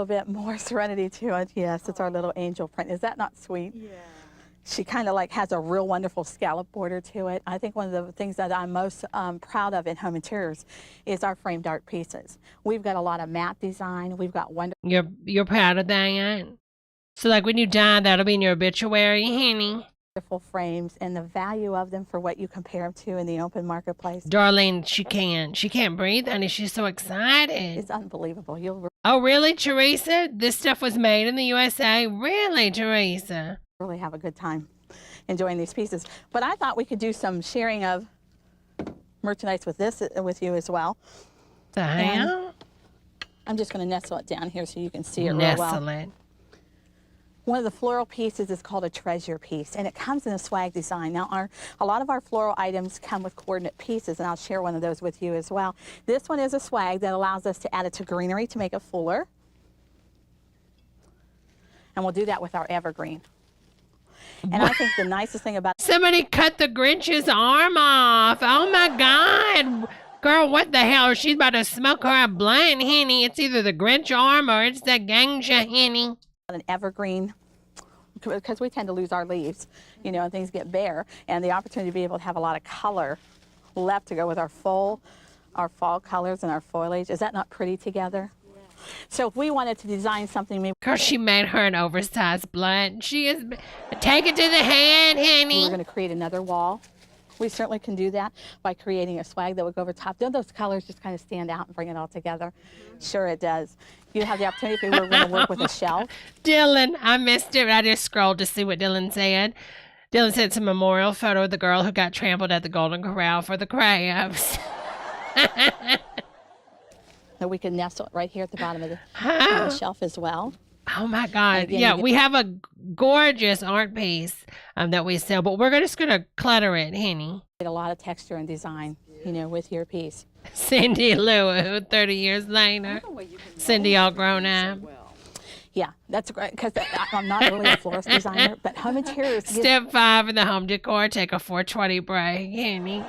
bit more serenity to it. Yes, it's our little angel print. Is that not sweet? Yeah. She kind of like has a real wonderful scallop border to it. I think one of the things that I'm most proud of in home interiors is our framed art pieces. We've got a lot of matte design. We've got You're proud of that? So like when you die, that'll be in your obituary, honey. wonderful frames, and the value of them for what you compare them to in the open marketplace. Darlene, she can't breathe, honey. She's so excited. It's unbelievable. Oh, really, Teresa? This stuff was made in the USA? Really, Teresa? Really have a good time enjoying these pieces. But I thought we could do some sharing of merchandise with you as well. The hell? I'm just going to nestle it down here so you can see it real well. Nestle it. One of the floral pieces is called a treasure piece, and it comes in a swag design. Now, a lot of our floral items come with coordinate pieces, and I'll share one of those with you as well. This one is a swag that allows us to add it to greenery to make it fuller. And we'll do that with our evergreen. And I think the nicest thing about Somebody cut the Grinch's arm off. Oh my God. Girl, what the hell? She's about to smoke her a blunt, honey. It's either the Grinch arm or it's the gangsta, honey. An evergreen, because we tend to lose our leaves, you know, and things get bare, and the opportunity to be able to have a lot of color left to go with our fall colors and our foliage. Is that not pretty together? So if we wanted to design something, maybe... Girl, she made her an oversized blunt. She is... Take it to the head, honey. We're going to create another wall. We certainly can do that by creating a swag that would go over top. Don't those colors just kind of stand out and bring it all together? Sure it does. You have the opportunity if we were going to work with a shelf. Dylan, I missed it. I just scrolled to see what Dylan said. Dylan said it's a memorial photo of the girl who got trampled at the Golden Corral for the crabs. That we can nestle it right here at the bottom of the shelf as well. Oh my God. Again, yeah, we have a gorgeous art piece that we sell, but we're just going to clutter it, honey. A lot of texture and design, you know, with your piece. Cindy Lou, 30 years later. Cindy all grown up. Yeah, that's great, because I'm not really a florist designer, but home interiors. Step 5 in the home decor, take a 420 break, honey.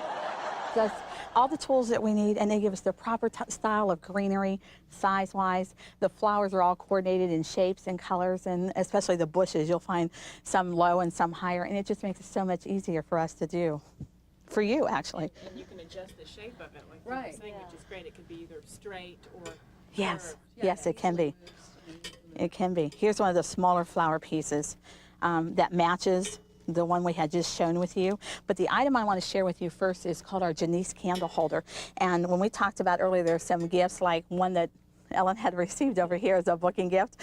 Does all the tools that we need, and they give us the proper style of greenery, size-wise. The flowers are all coordinated in shapes and colors, and especially the bushes. You'll find some low and some higher, and it just makes it so much easier for us to do. For you, actually. And you can adjust the shape of it, like you were saying, which is great. It can be either straight or Yes, curved. yes, it can be. It can be. Here's one of the smaller flower pieces that matches the one we had just shown with you. But the item I want to share with you first is called our Janice candle holder. And when we talked about earlier, there's some gifts, like one that Ellen had received over here as a booking gift.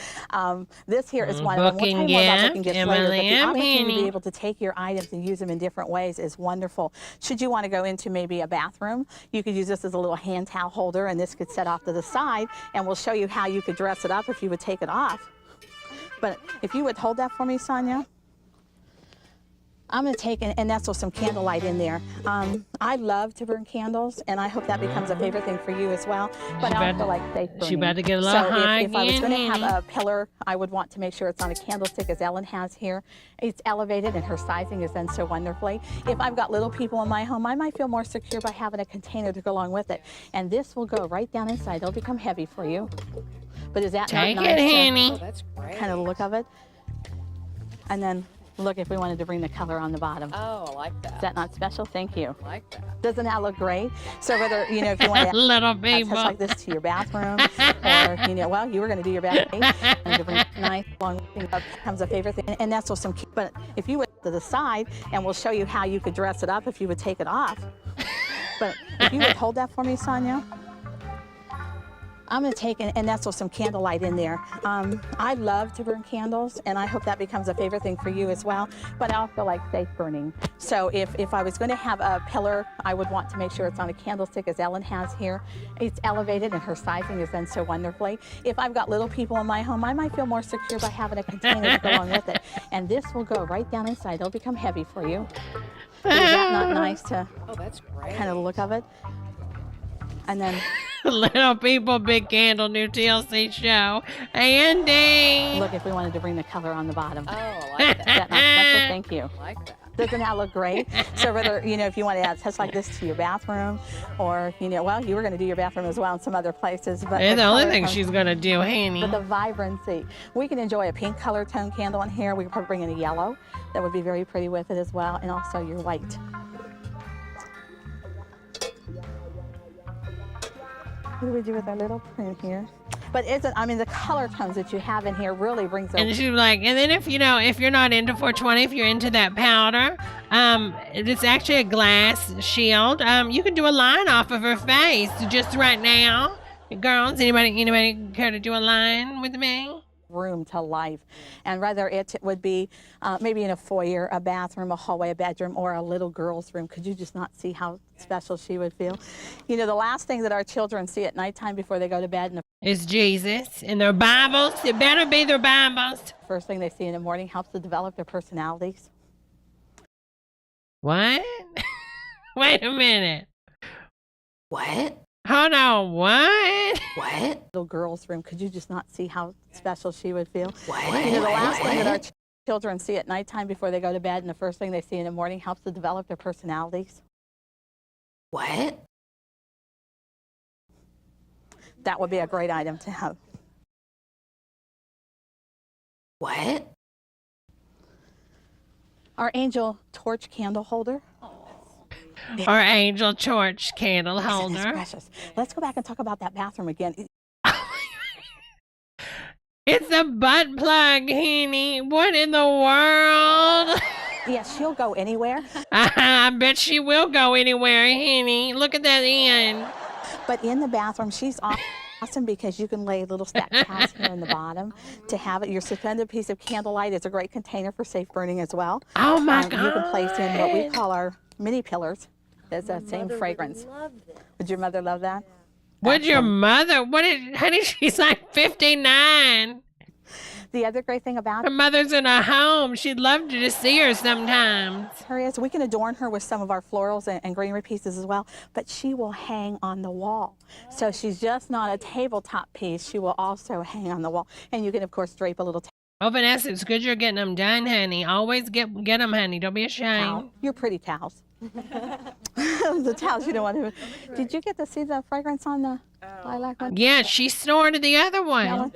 This here is one of them. We'll tell you more about booking gifts later, but the opportunity to be able to take your items and use them in different ways is wonderful. Should you want to go into maybe a bathroom, you could use this as a little hand towel holder, and this could set off to the side, and we'll show you how you could dress it up if you would take it off. But if you would hold that for me, Sonia. I'm going to take and nestle some candlelight in there. I love to burn candles, and I hope that becomes a favorite thing for you as well. But I feel like safe burning. She about to get a little high if I was going to again. have a pillar, I would want to make sure it's on a candlestick, as Ellen has here. It's elevated, and her sizing is done so wonderfully. If I've got little people in my home, I might feel more secure by having a container to go along with it. And this will go right down inside. It'll become heavy for you. But is that Take not it, nice? honey. Oh, that's great. Kind of the look of it. And then look, if we wanted to bring the color on the bottom. Oh, I like that. Is that not special? Thank you. I like that. Doesn't that look great? So whether, you know, if you want to little add people touch like this to your bathroom, or, you know, well, you were going to do your bathroom, and to bring a nice long thing up becomes a favorite thing. And nestle some, but if you would to the side, and we'll show you how you could dress it up if you would take it off. But if you would hold that for me, Sonia. I'm going to take and nestle some candlelight in there. I love to burn candles, and I hope that becomes a favorite thing for you as well. But I also like safe burning. So if I was going to have a pillar, I would want to make sure it's on a candlestick, as Ellen has here. It's elevated, and her sizing is done so wonderfully. If I've got little people in my home, I might feel more secure by having a container to go along with it. And this will go right down inside. It'll become heavy for you. But is that not nice to kind of the look of it? And then Little People, Big Candle, new TLC show. Andy! Look, if we wanted to bring the color on the bottom. Oh, I like that. Is that not special? Thank you. I like that. Doesn't that look great? So whether, if you want to add a touch like this to your bathroom, or, well, you were going to do your bathroom as well in some other places. But It's the only thing she's going to do, honey. But the vibrancy. We can enjoy a pink color tone candle in here. We could probably bring in a yellow. That would be very pretty with it as well. And also your white. What do we do with our little print here? But the color tones that you have in here really brings. And she's like, and then if you're not into 420, if you're into that powder, it's actually a glass shield. You can do a line off of her face just right now. Girls, anybody care to do a line with me? Room to life, and whether it would be maybe in a foyer, a bathroom, a hallway, a bedroom, or a little girl's room. Could you just not see how special she would feel? The last thing that our children see at nighttime before they go to bed is Jesus and their Bibles. It better be their Bibles. First thing they see in the morning helps to develop their personalities. What? Wait a minute. What? Hold on, what? What? Little girl's room. Could you just not see how special she would feel? What? The last thing that our children see at nighttime before they go to bed, and the first thing they see in the morning helps to develop their personalities. What? That would be a great item to have. What? Our angel torch candle holder. Our angel torch candle holder. Isn't this precious? Let's go back and talk about that bathroom again. It's a butt plug, honey. What in the world? Yes, she'll go anywhere. I bet she will go anywhere, honey. Look at that end. But in the bathroom, she's awesome because you can lay little stacked towels here in the bottom to have it. Your suspended piece of candlelight is a great container for safe burning as well. Oh my God. You can place in what we call our mini pillars. It's that same fragrance. Would your mother love that? Would your mother? Honey, she's like 59. The other great thing about her mother's in a home. She'd love to just see her sometimes. her is we can adorn her with some of our florals and greenery pieces as well, but she will hang on the wall. So she's just not a tabletop piece. She will also hang on the wall. And you can, of course, drape a little Oh, Vanessa, it's good you're getting them done, honey. Always get them, honey. Don't be ashamed. towel. Your pretty towels. The towels you don't want to. Did you get to see the fragrance on the lilac one? Yeah, she snorted the other one.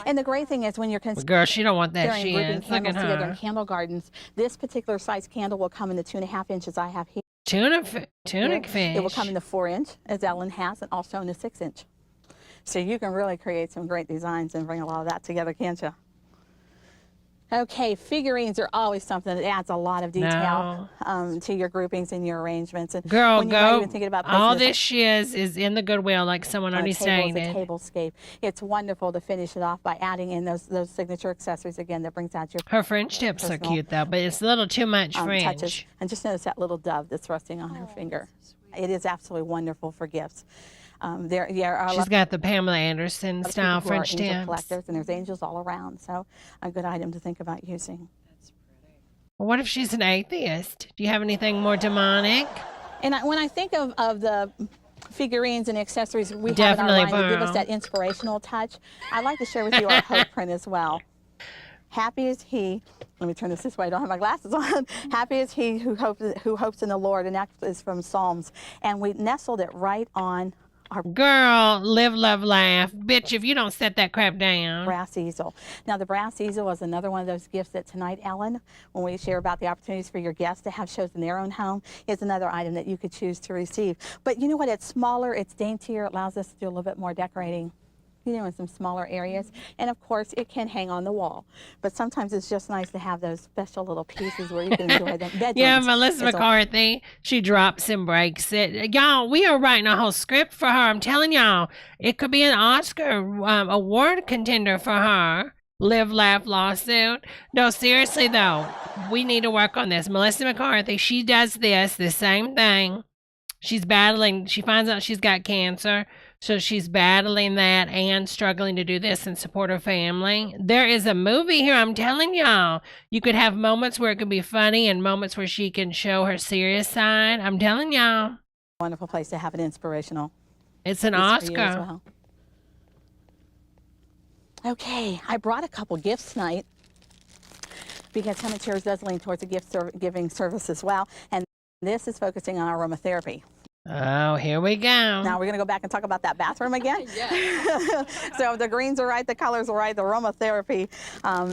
And the great thing is when you're Girl, she don't want that considering shit. grouping Look at candles together her. in candle gardens, this particular size candle will come in the 2.5 inches I have here. Tunic fish. It will come in the 4-inch, as Ellen has, and also in the 6-inch. So you can really create some great designs and bring a lot of that together, can't you? Okay, figurines are always something that adds a lot of detail to your groupings and your arrangements. And Girl, when you're not go. even thinking about All placing this shiz is in the Goodwill, like someone already a table is a stated. tablescape. It's wonderful to finish it off by adding in those signature accessories again that brings out your Her French tips are personal, cute though, but it's a little too much French. touches. And just notice that little dove that's resting on her finger. It is absolutely wonderful for gifts. There are She's got the Pamela Anderson a lot of style people who are French angel tips. collectors, and there's angels all around. So a good item to think about using. Well, what if she's an atheist? Do you have anything more demonic? And when I think of the figurines and accessories we Definitely, have in our line that give us Pearl. that inspirational touch, I'd like to share with you our hope print as well. Happy is he. Let me turn this way. I don't have my glasses on. Happy is he who hopes in the Lord, and that is from Psalms. And we nestled it right on our Girl, live, love, laugh. Bitch, if you don't set that crap down. brass easel. Now, the brass easel is another one of those gifts that tonight, Ellen, when we share about the opportunities for your guests to have shows in their own home, is another item that you could choose to receive. But you know what? It's smaller, it's daintier, it allows us to do a little bit more decorating, you know, in some smaller areas. And of course, it can hang on the wall. But sometimes it's just nice to have those special little pieces where you can enjoy them. Bedrooms. Yeah, Melissa It's a- McCarthy, she drops and breaks it. Y'all, we are writing a whole script for her. I'm telling y'all, it could be an Oscar award contender for her. Live, laugh, lawsuit. No, seriously though, we need to work on this. Melissa McCarthy, she does the same thing. She's battling, she finds out she's got cancer. So she's battling that and struggling to do this and support her family. There is a movie here, I'm telling y'all. You could have moments where it could be funny and moments where she can show her serious side. I'm telling y'all. Wonderful place to have an inspirational. It's an piece for you as Oscar. well. Okay, I brought a couple gifts tonight. because Home Interiors does lean towards a giving service as well. And this is focusing on aromatherapy. Oh, here we go. Now we're going to go back and talk about that bathroom again. So the greens are right, the colors are right, the aromatherapy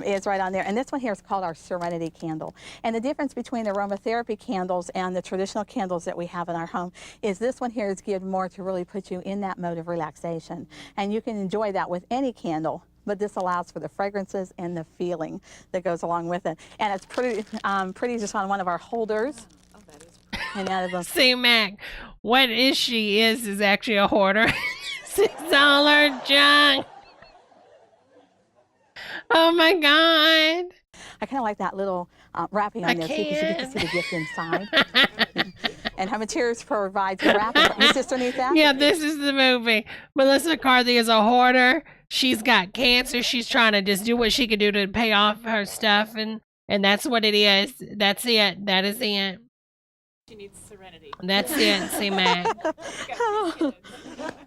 is right on there. And this one here is called our Serenity Candle. And the difference between the aromatherapy candles and the traditional candles that we have in our home is this one here is geared more to really put you in that mode of relaxation. And you can enjoy that with any candle, but this allows for the fragrances and the feeling that goes along with it. And it's pretty just on one of our holders. And see, Mac, what she is actually a hoarder. It's all her junk. Oh my God. I kind of like that little wrapping on there too, because you get to see the gift inside. And Home Interiors provides the wrapping. Your sister needs that? Yeah, this is the movie. Melissa McCarthy is a hoarder. She's got cancer. She's trying to just do what she can do to pay off her stuff, and that's what it is. That's it. That is it. She needs serenity. That's it, see, Mac. No,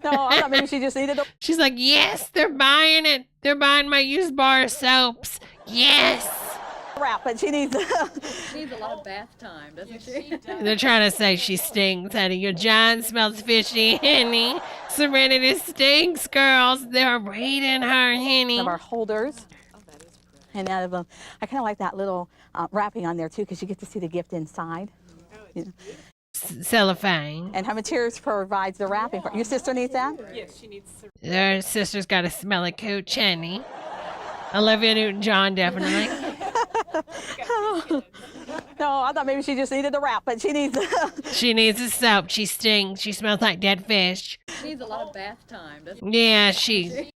I thought maybe she just needed She's like, yes, they're buying it. They're buying my used bar soaps. Yes. Wrap, but she needs She needs a lot of bath time, doesn't she? They're trying to say she stinks, honey. Your John smells fishy, honey. Serenity stinks, girls. They're reading her, honey. Of our holders. And out of them, I kind of like that little wrapping on there too, because you get to see the gift inside. Cellophane. And Home Interiors provides the wrapping. Your sister needs that? Yes, she needs serenity. Their sister's got a smelly cooch, honey. Olivia Newton-John, definitely. No, I thought maybe she just needed the wrap, but she needs She needs a soap. She stinks. She smells like dead fish. She needs a lot of bath time, doesn't Yeah, she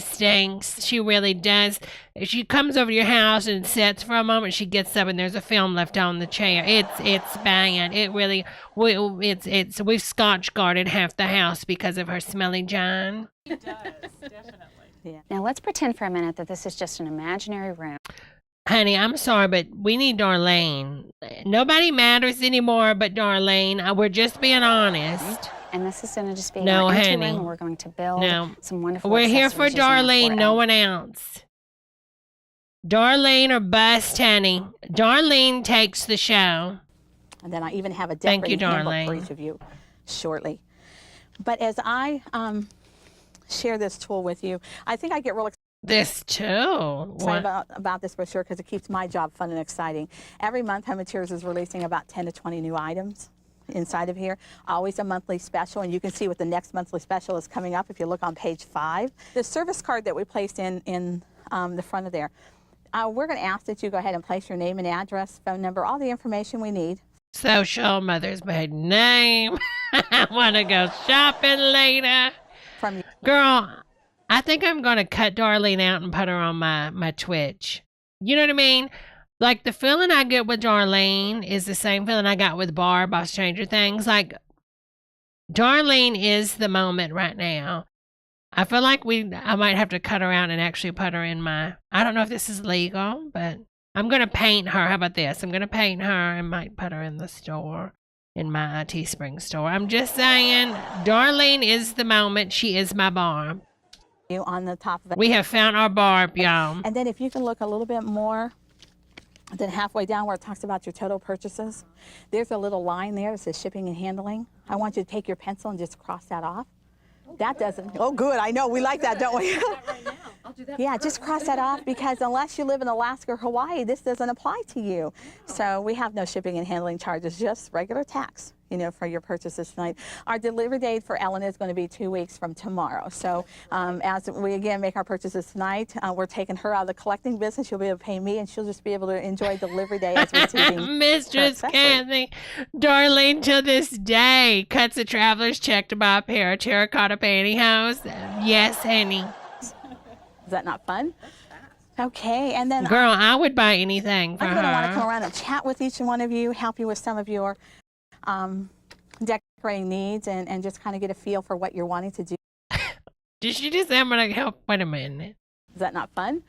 stinks. She really does. She comes over to your house and sits for a moment. She gets up and there's a film left on the chair. It's bad. It really we've Scotch guarded half the house because of her smelly John. She does, definitely. Yeah. Now let's pretend for a minute that this is just an imaginary room. Honey, I'm sorry, but we need Darlene. Nobody matters anymore but Darlene. We're just being honest. And this is going to just be No, our empty honey. room, and we're going to build No. some wonderful We're here for accessories using our Darlene, no 4L. one else. Darlene or bust, honey. Darlene takes the show. And then I even have a Thank you, decorating handbook for Darlene. each of you shortly. But as I share this tool with you, I think I get real This too. excited about this brochure because it keeps my job fun and exciting. Every month, Home Interiors is releasing about 10 to 20 new items inside of here. Always a monthly special, and you can see what the next monthly special is coming up if you look on page 5. The service card that we placed in the front of there, we're going to ask that you go ahead and place your name and address, phone number, all the information we need. Social, mother's maiden name. I want to go shopping later. Girl, I think I'm going to cut Darlene out and put her on my Twitch. You know what I mean? Like, the feeling I get with Darlene is the same feeling I got with Barb off Stranger Things. Like, Darlene is the moment right now. I feel like I might have to cut her out and actually put her in I don't know if this is legal, but I'm going to paint her. How about this? I'm going to paint her and might put her in the store, in my Teespring store. I'm just saying, Darlene is the moment. She is my Barb. On the top of it. We have found our Barb, y'all. And then if you can look a little bit more, then halfway down where it talks about your total purchases, there's a little line there that says shipping and handling. I want you to take your pencil and just cross that off. That doesn't, oh good, I know, we like that, don't we? Yeah, just cross that off because unless you live in Alaska or Hawaii, this doesn't apply to you. So we have no shipping and handling charges, just regular tax, for your purchases tonight. Our delivery date for Ellen is going to be 2 weeks from tomorrow. So as we again make our purchases tonight, we're taking her out of the collecting business. She'll be able to pay me and she'll just be able to enjoy delivery day as receiving. Mistress Kathy, Darlene to this day cuts a traveler's check to buy a pair of terracotta pantyhose. Yes, honey. Is that not fun? Okay, and then girl, I would buy anything for her. I'm going to want to come around and chat with each one of you, help you with some of your decorating needs, and just kind of get a feel for what you're wanting to do. Did she just say I'm going to help? Wait a minute. Is that not fun?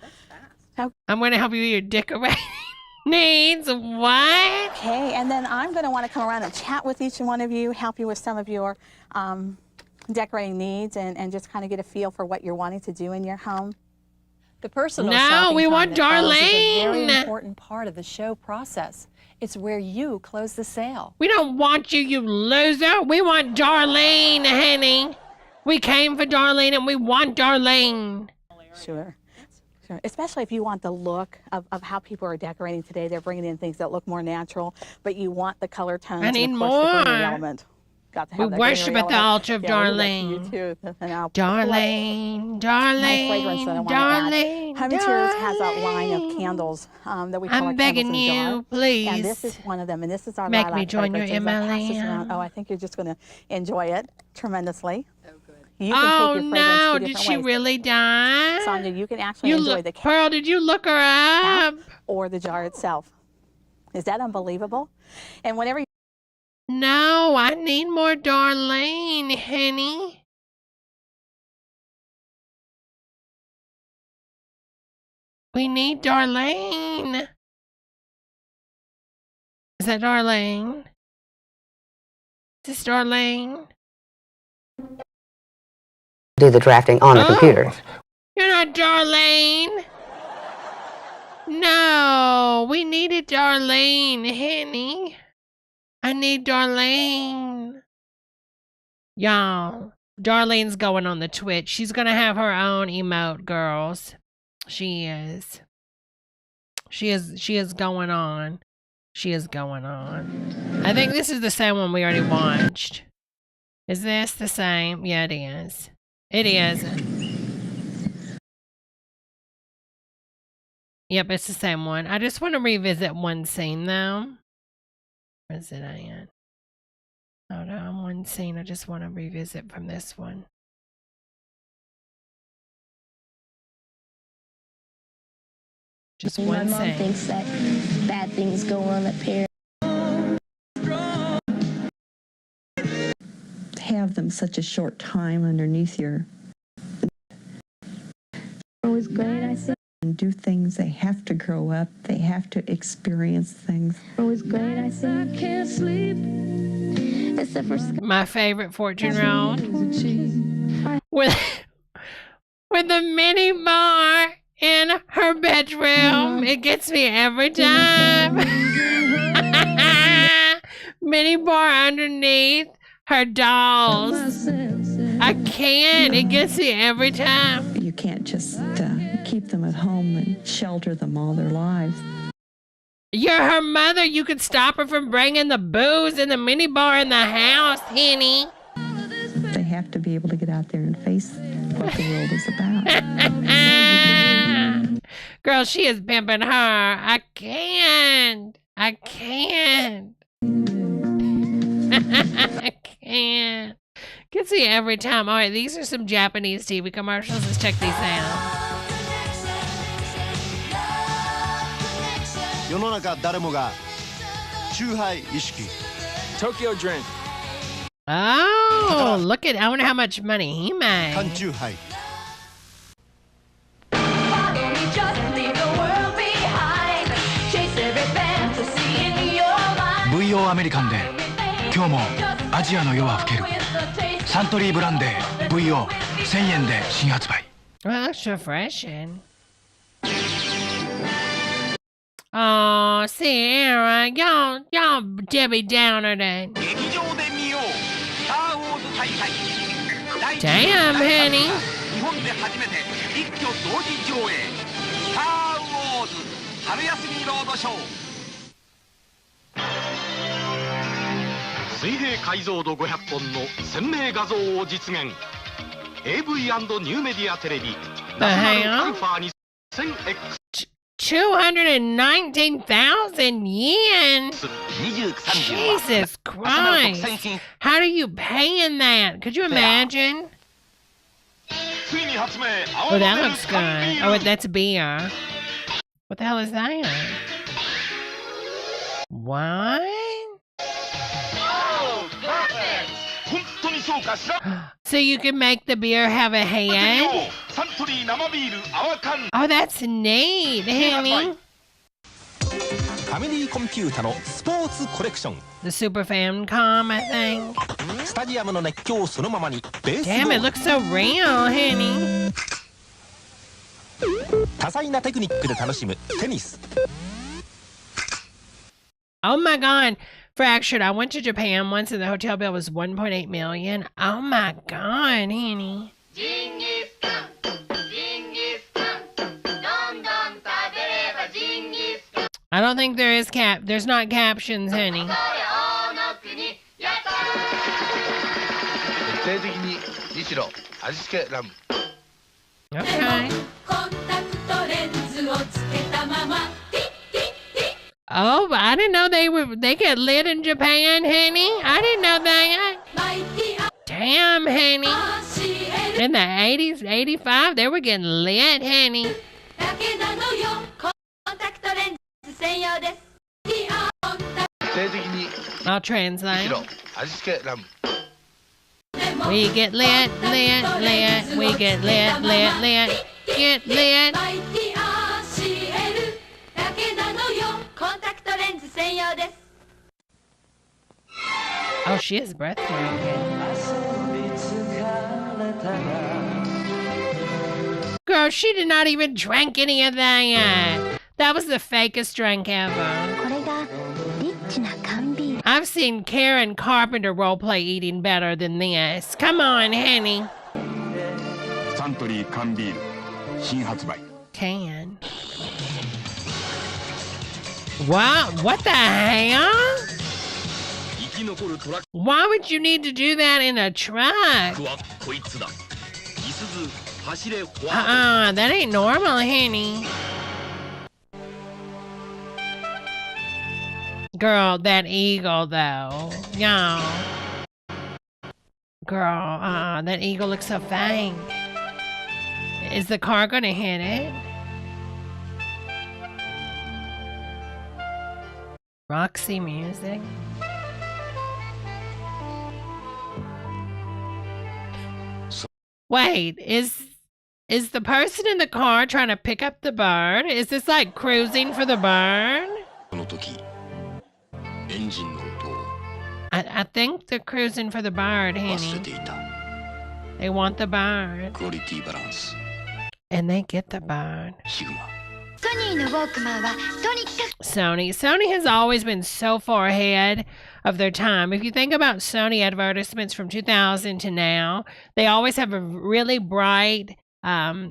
I'm going to help you with your decorating needs. What? Okay, and then I'm going to want to come around and chat with each one of you, help you with some of your decorating needs, and just kind of get a feel for what you're wanting to do in your home. The personal No, shopping we time want that follows is a Darlene. very important part of the show process. It's where you close the sale. We don't want you, you loser. We want Darlene, honey. We came for Darlene and we want Darlene. Sure. Sure. Especially if you want the look of how people are decorating today. They're bringing in things that look more natural, but you want the color tones I need and, of course, the greenery more. element. Got to We have that worship greenery at the element. altar of Yeah, we'll do that to Darlene. you too. And I'll Darlene, my fragrance that I Darlene, want to add. Darlene, Humanteers has a line of candles that we call I'm our begging candles in a jar. you, please. And this is one of them. And this is our Make lilac me join your fragrances that passes MLM. around. Oh, I think you're just going to enjoy it tremendously. Oh, good. You can Oh take your fragrance no, two did different she ways. really die? Sonia, you can actually enjoy the Pearl, did you look her up? or the jar itself. Is that unbelievable? And whenever you No, I need more Darlene, honey. We need Darlene. Is that Darlene? Is this Darlene? Do the drafting on the computer. You're not Darlene. No, we needed Darlene, honey. I need Darlene. Y'all, Darlene's going on the Twitch. She's going to have her own emote, girls. She is. She is going on. She is going on. I think this is the same one we already watched. Is this the same? Yeah, it is. It is. Yep, it's the same one. I just want to revisit one scene, though. Where is it at? Hold on, one scene I just want to revisit from this one. Just one My mom scene. thinks that bad things go on at Paris. Have them such a short time underneath your. Always great, I see. And do things. They have to grow up. They have to experience things. Always great, I see. I can't sleep. Except for My favorite 14-year-old with the mini bar in her bedroom. It gets me every time. Mini bar underneath her dolls. I can't. It gets me every time. You can't just keep them at home and shelter them all their lives. You're her mother. You could stop her from bringing the booze and the mini bar in the house, honey. They have to be able to get out there and face what the world is about. Girl, she is pimping her. I can't. I can't. I can't. Gets me every time. All right, these are some Japanese TV commercials. Let's check these out. 世の中誰もがチューハイ意識 Tokyo Drink Oh, look at, I wonder how much money he made. 缶チューハイ VO アメリカンで今日もアジアの夜は更けるサントリーブランデー VO1000 円で新発売 Well, that's refreshing. Oh, Sierra, y'all Debbie Downer then. Damn, honey. 日本で初めて一挙同時上映スター・ウォーズ春休みロードショー水平解像度500本の鮮明画像を実現 AV& ニューメディアテレビナショナルカンファー 2000X 219,000 yen. Jesus Christ. How do you pay in that? Could you imagine? Oh, that looks good. Oh, that's beer. What the hell is that? What? So you can make the beer have a head? Oh, that's neat, honey. ファミリーコンピュータのスポーツコレクション The Super Famicom, I think. スタジアムの熱狂そのままにベースボール Damn, it looks so real, honey. 多彩なテクニックで楽しむテニス。 Oh my God. Fractured. I went to Japan once and the hotel bill was 1.8 million. Oh my God, honey. I don't think there's not captions, honey. 徹底的に日露味付けラム。 Okay. Oh, I didn't know they get lit in Japan, honey. I didn't know that. Damn, honey. In the 80s, 85, they were getting lit, honey. I'll translate. We get lit, lit, lit. We get lit, lit, lit. Get lit. Oh, she is breathtaking. Girl, she did not even drink any of that. That was the fakest drink ever. I've seen Karen Carpenter roleplay eating better than this. Come on, honey. Can. Wow, what the hell? Why would you need to do that in a truck? That ain't normal, honey. Girl, that eagle, though. Y'all. Girl, that eagle looks so fake. Is the car gonna hit it? Roxy music. Wait, is the person in the car trying to pick up the bird? Is this like cruising for the bird? I think they're cruising for the bird, honey. They want the bird. And they get the bird. Sony has always been so far ahead of their time. If you think about Sony advertisements from 2000 to now, they always have a really bright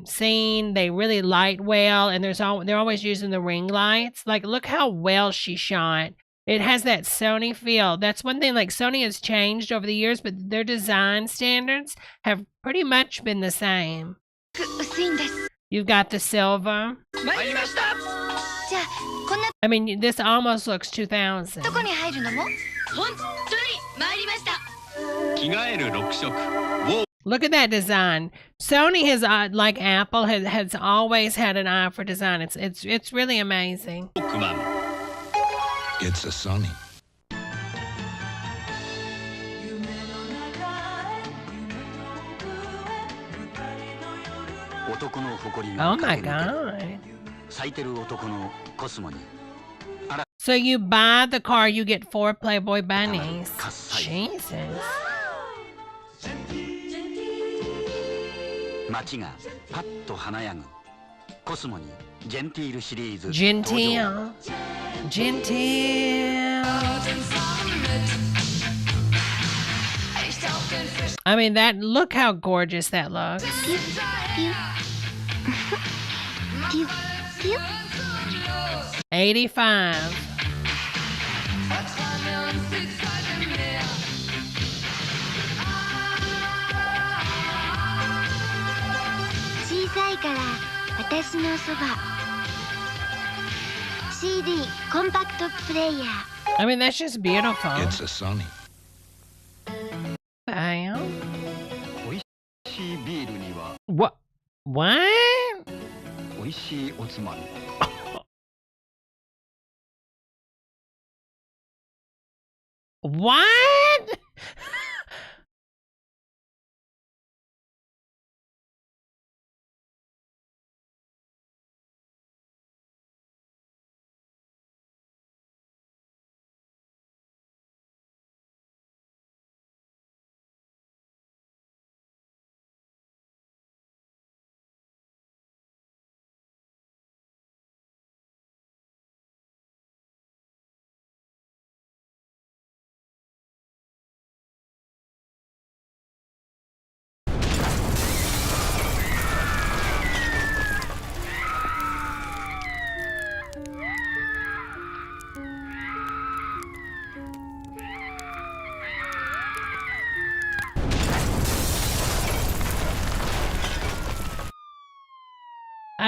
scene. They really light well, and they're always using the ring lights. Like, look how well she shot. It has that Sony feel. That's one thing, like, Sony has changed over the years, but their design standards have pretty much been the same. You've got the silver. I mean, this almost looks 2000. Look at that design. Sony has, like Apple, has always had an eye for design. It's really amazing. It's a Sony. Oh my God. So you buy the car, you get 4 Playboy bunnies. Jesus. Genteel. Genteel. I mean, look how gorgeous that looks. 85. I mean, that's just beautiful. It's a Sony. Damn. What? What? What?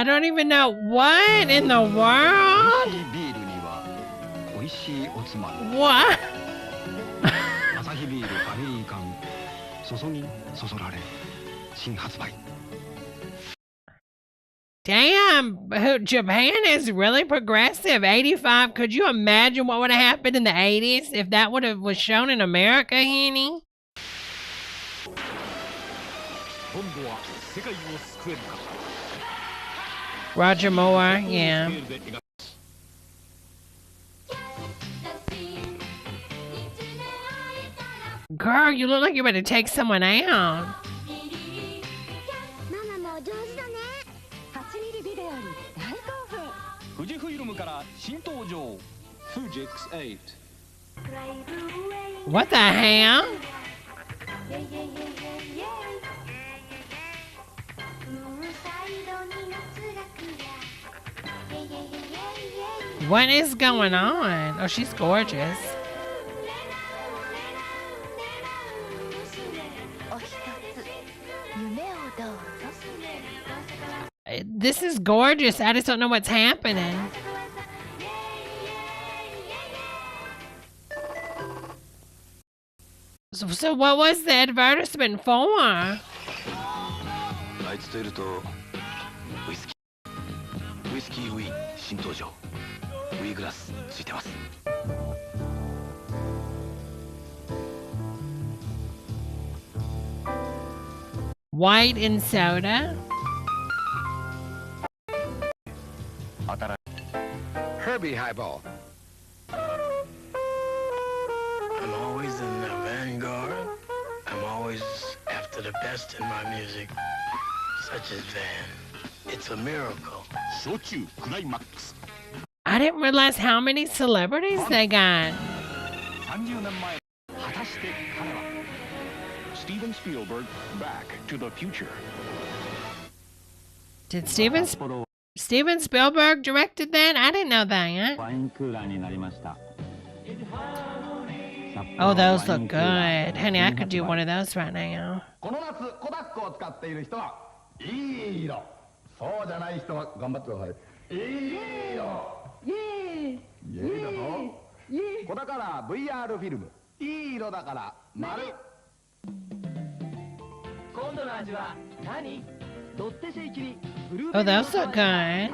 I don't even know what in the world. What? Damn, Japan is really progressive. 85. Could you imagine what would have happened in the 80s if that was shown in America, Henny? Roger Moore, yeah. Girl, you look like you're about to take someone out. What the hell? What is going on? Oh, she's gorgeous. This is gorgeous. I just don't know what's happening. So what was the advertisement for? White and soda. Herbie highball. I'm always in the vanguard. I'm always after the best in my music, such as Van. It's a miracle. I didn't realize how many celebrities they got. Steven Spielberg, Back to the Future. Did Steven Spielberg directed that? I didn't know that. Oh, those look good. Honey, I could do one of those right now. Oh, those look good.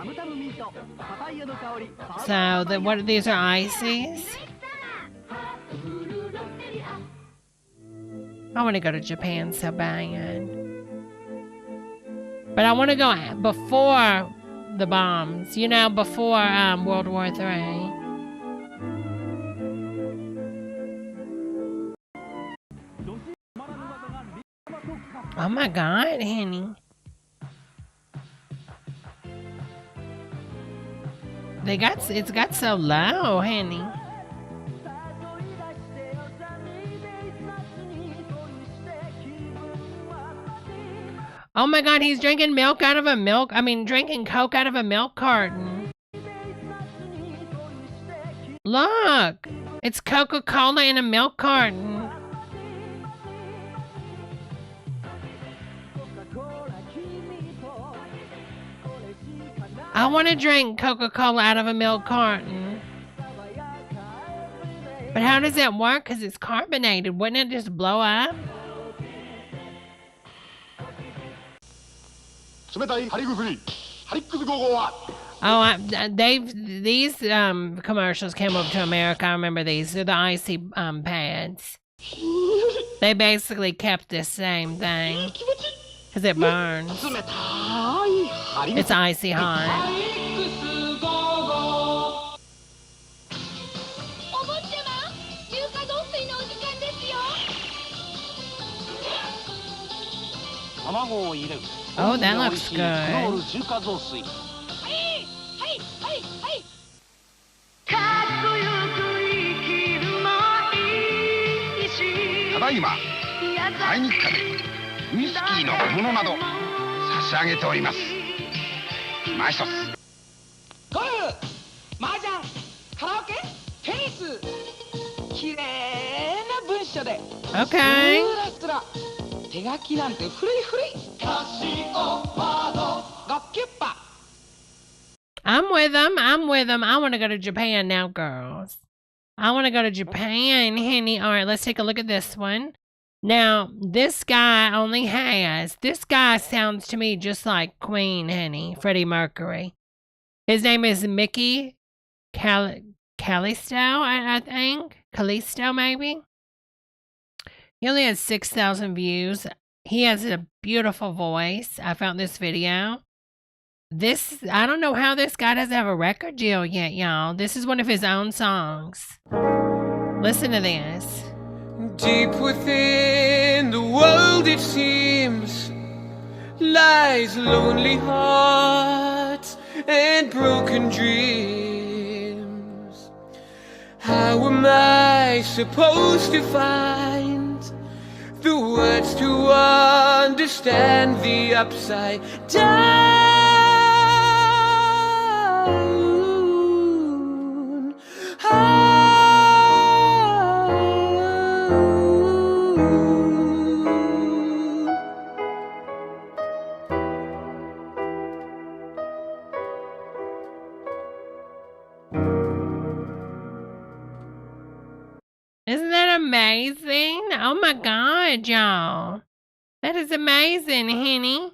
So, what are these? Are ices? I want to go to Japan so bad. But I want to go before the bombs. You know, before World War III. Oh my God, Henny. It's got so low, Henny. Oh my God, he's drinking milk out of a drinking Coke out of a milk carton. Look, it's Coca-Cola in a milk carton. I want to drink Coca-Cola out of a milk carton. But how does that work? Because it's carbonated. Wouldn't it just blow up? Oh, these commercials came over to America. I remember these. They're the icy pads. They basically kept the same thing. Because it burns. It's icy hot. Oh, that looks good. Okay. 手書きなんて古い古い。カシオワード。ゴッキュッパ。I'm with them. I want to go to Japan now, girls. I want to go to Japan, honey. All right, let's take a look at this one. Now, this guy sounds to me just like Queen, honey, Freddie Mercury. His name is Mickey Callisto, I think. Callisto, maybe. He only has 6,000 views. He has a beautiful voice. I found this video. I don't know how this guy doesn't have a record deal yet, y'all. This is one of his own songs. Listen to this. Deep within the world, it seems, lies lonely hearts and broken dreams. How am I supposed to find the words to understand the upside down? Isn't that amazing? Oh my God, y'all. That is amazing, honey.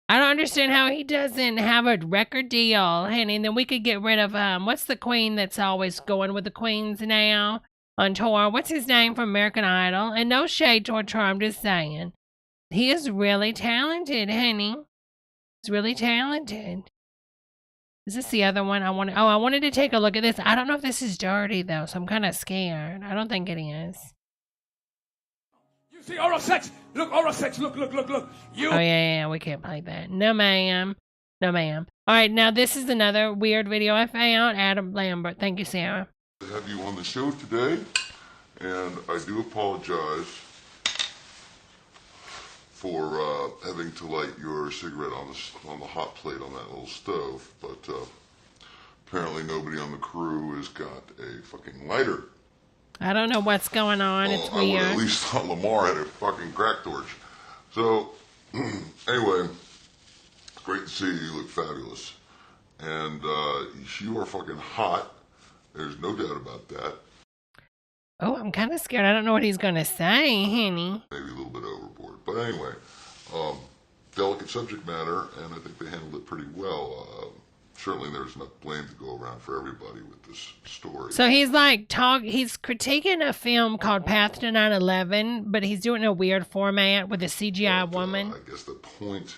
I don't understand how he doesn't have a record deal, honey. And then we could get rid of, what's the queen that's always going with the queens now on tour? What's his name from American Idol? And no shade towards her, I'm just saying. He is really talented, honey. He's really talented. Is this the other one I wanted? Oh, I wanted to take a look at this. I don't know if this is dirty, though, so I'm kind of scared. I don't think it is. You see oral sex? Look, oral sex. Look. You. Oh, yeah, we can't play that. No, ma'am. No, ma'am. All right, now this is another weird video I found. Adam Lambert. Thank you, Sarah. I have you on the show today, and I do apologize for having to light your cigarette on the hot plate on that little stove, but apparently nobody on the crew has got a fucking lighter. I don't know what's going on. It's weird. At least thought Lamar had a fucking crack torch. So, anyway, great to see you. You look fabulous. And you are fucking hot. There's no doubt about that. Oh, I'm kind of scared. I don't know what he's going to say, honey. Maybe a little bit overboard. But anyway, delicate subject matter, and I think they handled it pretty well. Certainly there's enough blame to go around for everybody with this story. So he's he's critiquing a film called Path to 9/11, but he's doing a weird format with a CGI woman. I guess the point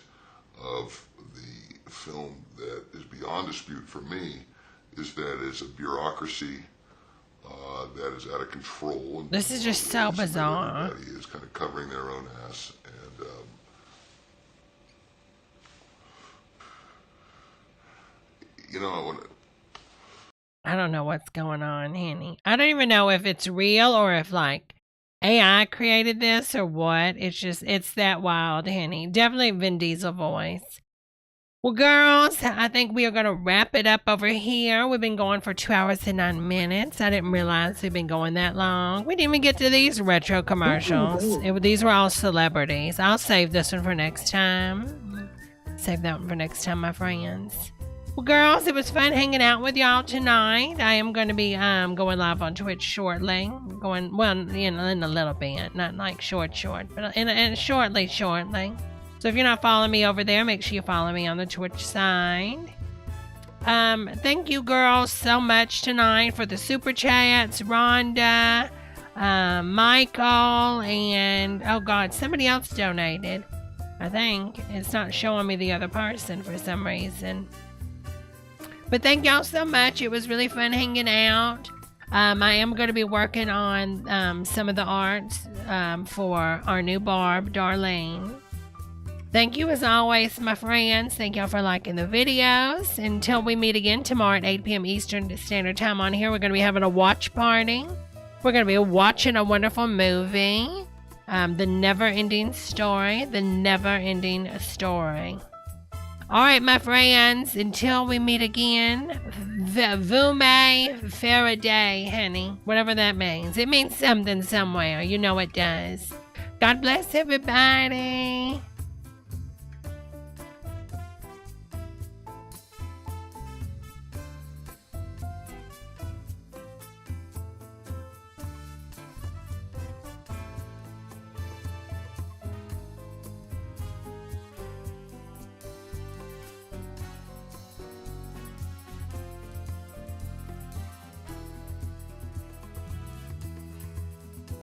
of the film that is beyond dispute for me is that it's a bureaucracy that is out of control. And this is just so bizarre. Everybody is kind of covering their own ass, and you know, I don't know what's going on, honey. I don't even know if it's real or if like AI created this or what. It's that wild, honey. Definitely Vin Diesel voice. Well, girls, I think we are going to wrap it up over here. We've been going for 2 hours and 9 minutes. I didn't realize we've been going that long. We didn't even get to these retro commercials. These were all celebrities. I'll save this one for next time. Save that one for next time, my friends. Well, girls, it was fun hanging out with y'all tonight. I am going to be going live on Twitch shortly. In a little bit. Not like short, but in shortly. So if you're not following me over there, make sure you follow me on the Twitch side. Thank you, girls, so much tonight for the super chats. Rhonda, Michael, and oh God, somebody else donated. I think it's not showing me the other person for some reason. But thank y'all so much. It was really fun hanging out. I am going to be working on some of the arts for our new Barb, Darlene. Thank you as always, my friends. Thank y'all for liking the videos. Until we meet again tomorrow at 8 p.m. Eastern Standard Time on here, we're going to be having a watch party. We're going to be watching a wonderful movie. The Never-Ending Story. The Never-Ending Story. All right, my friends. Until we meet again, Vume Faraday, honey. Whatever that means. It means something somewhere. You know it does. God bless everybody.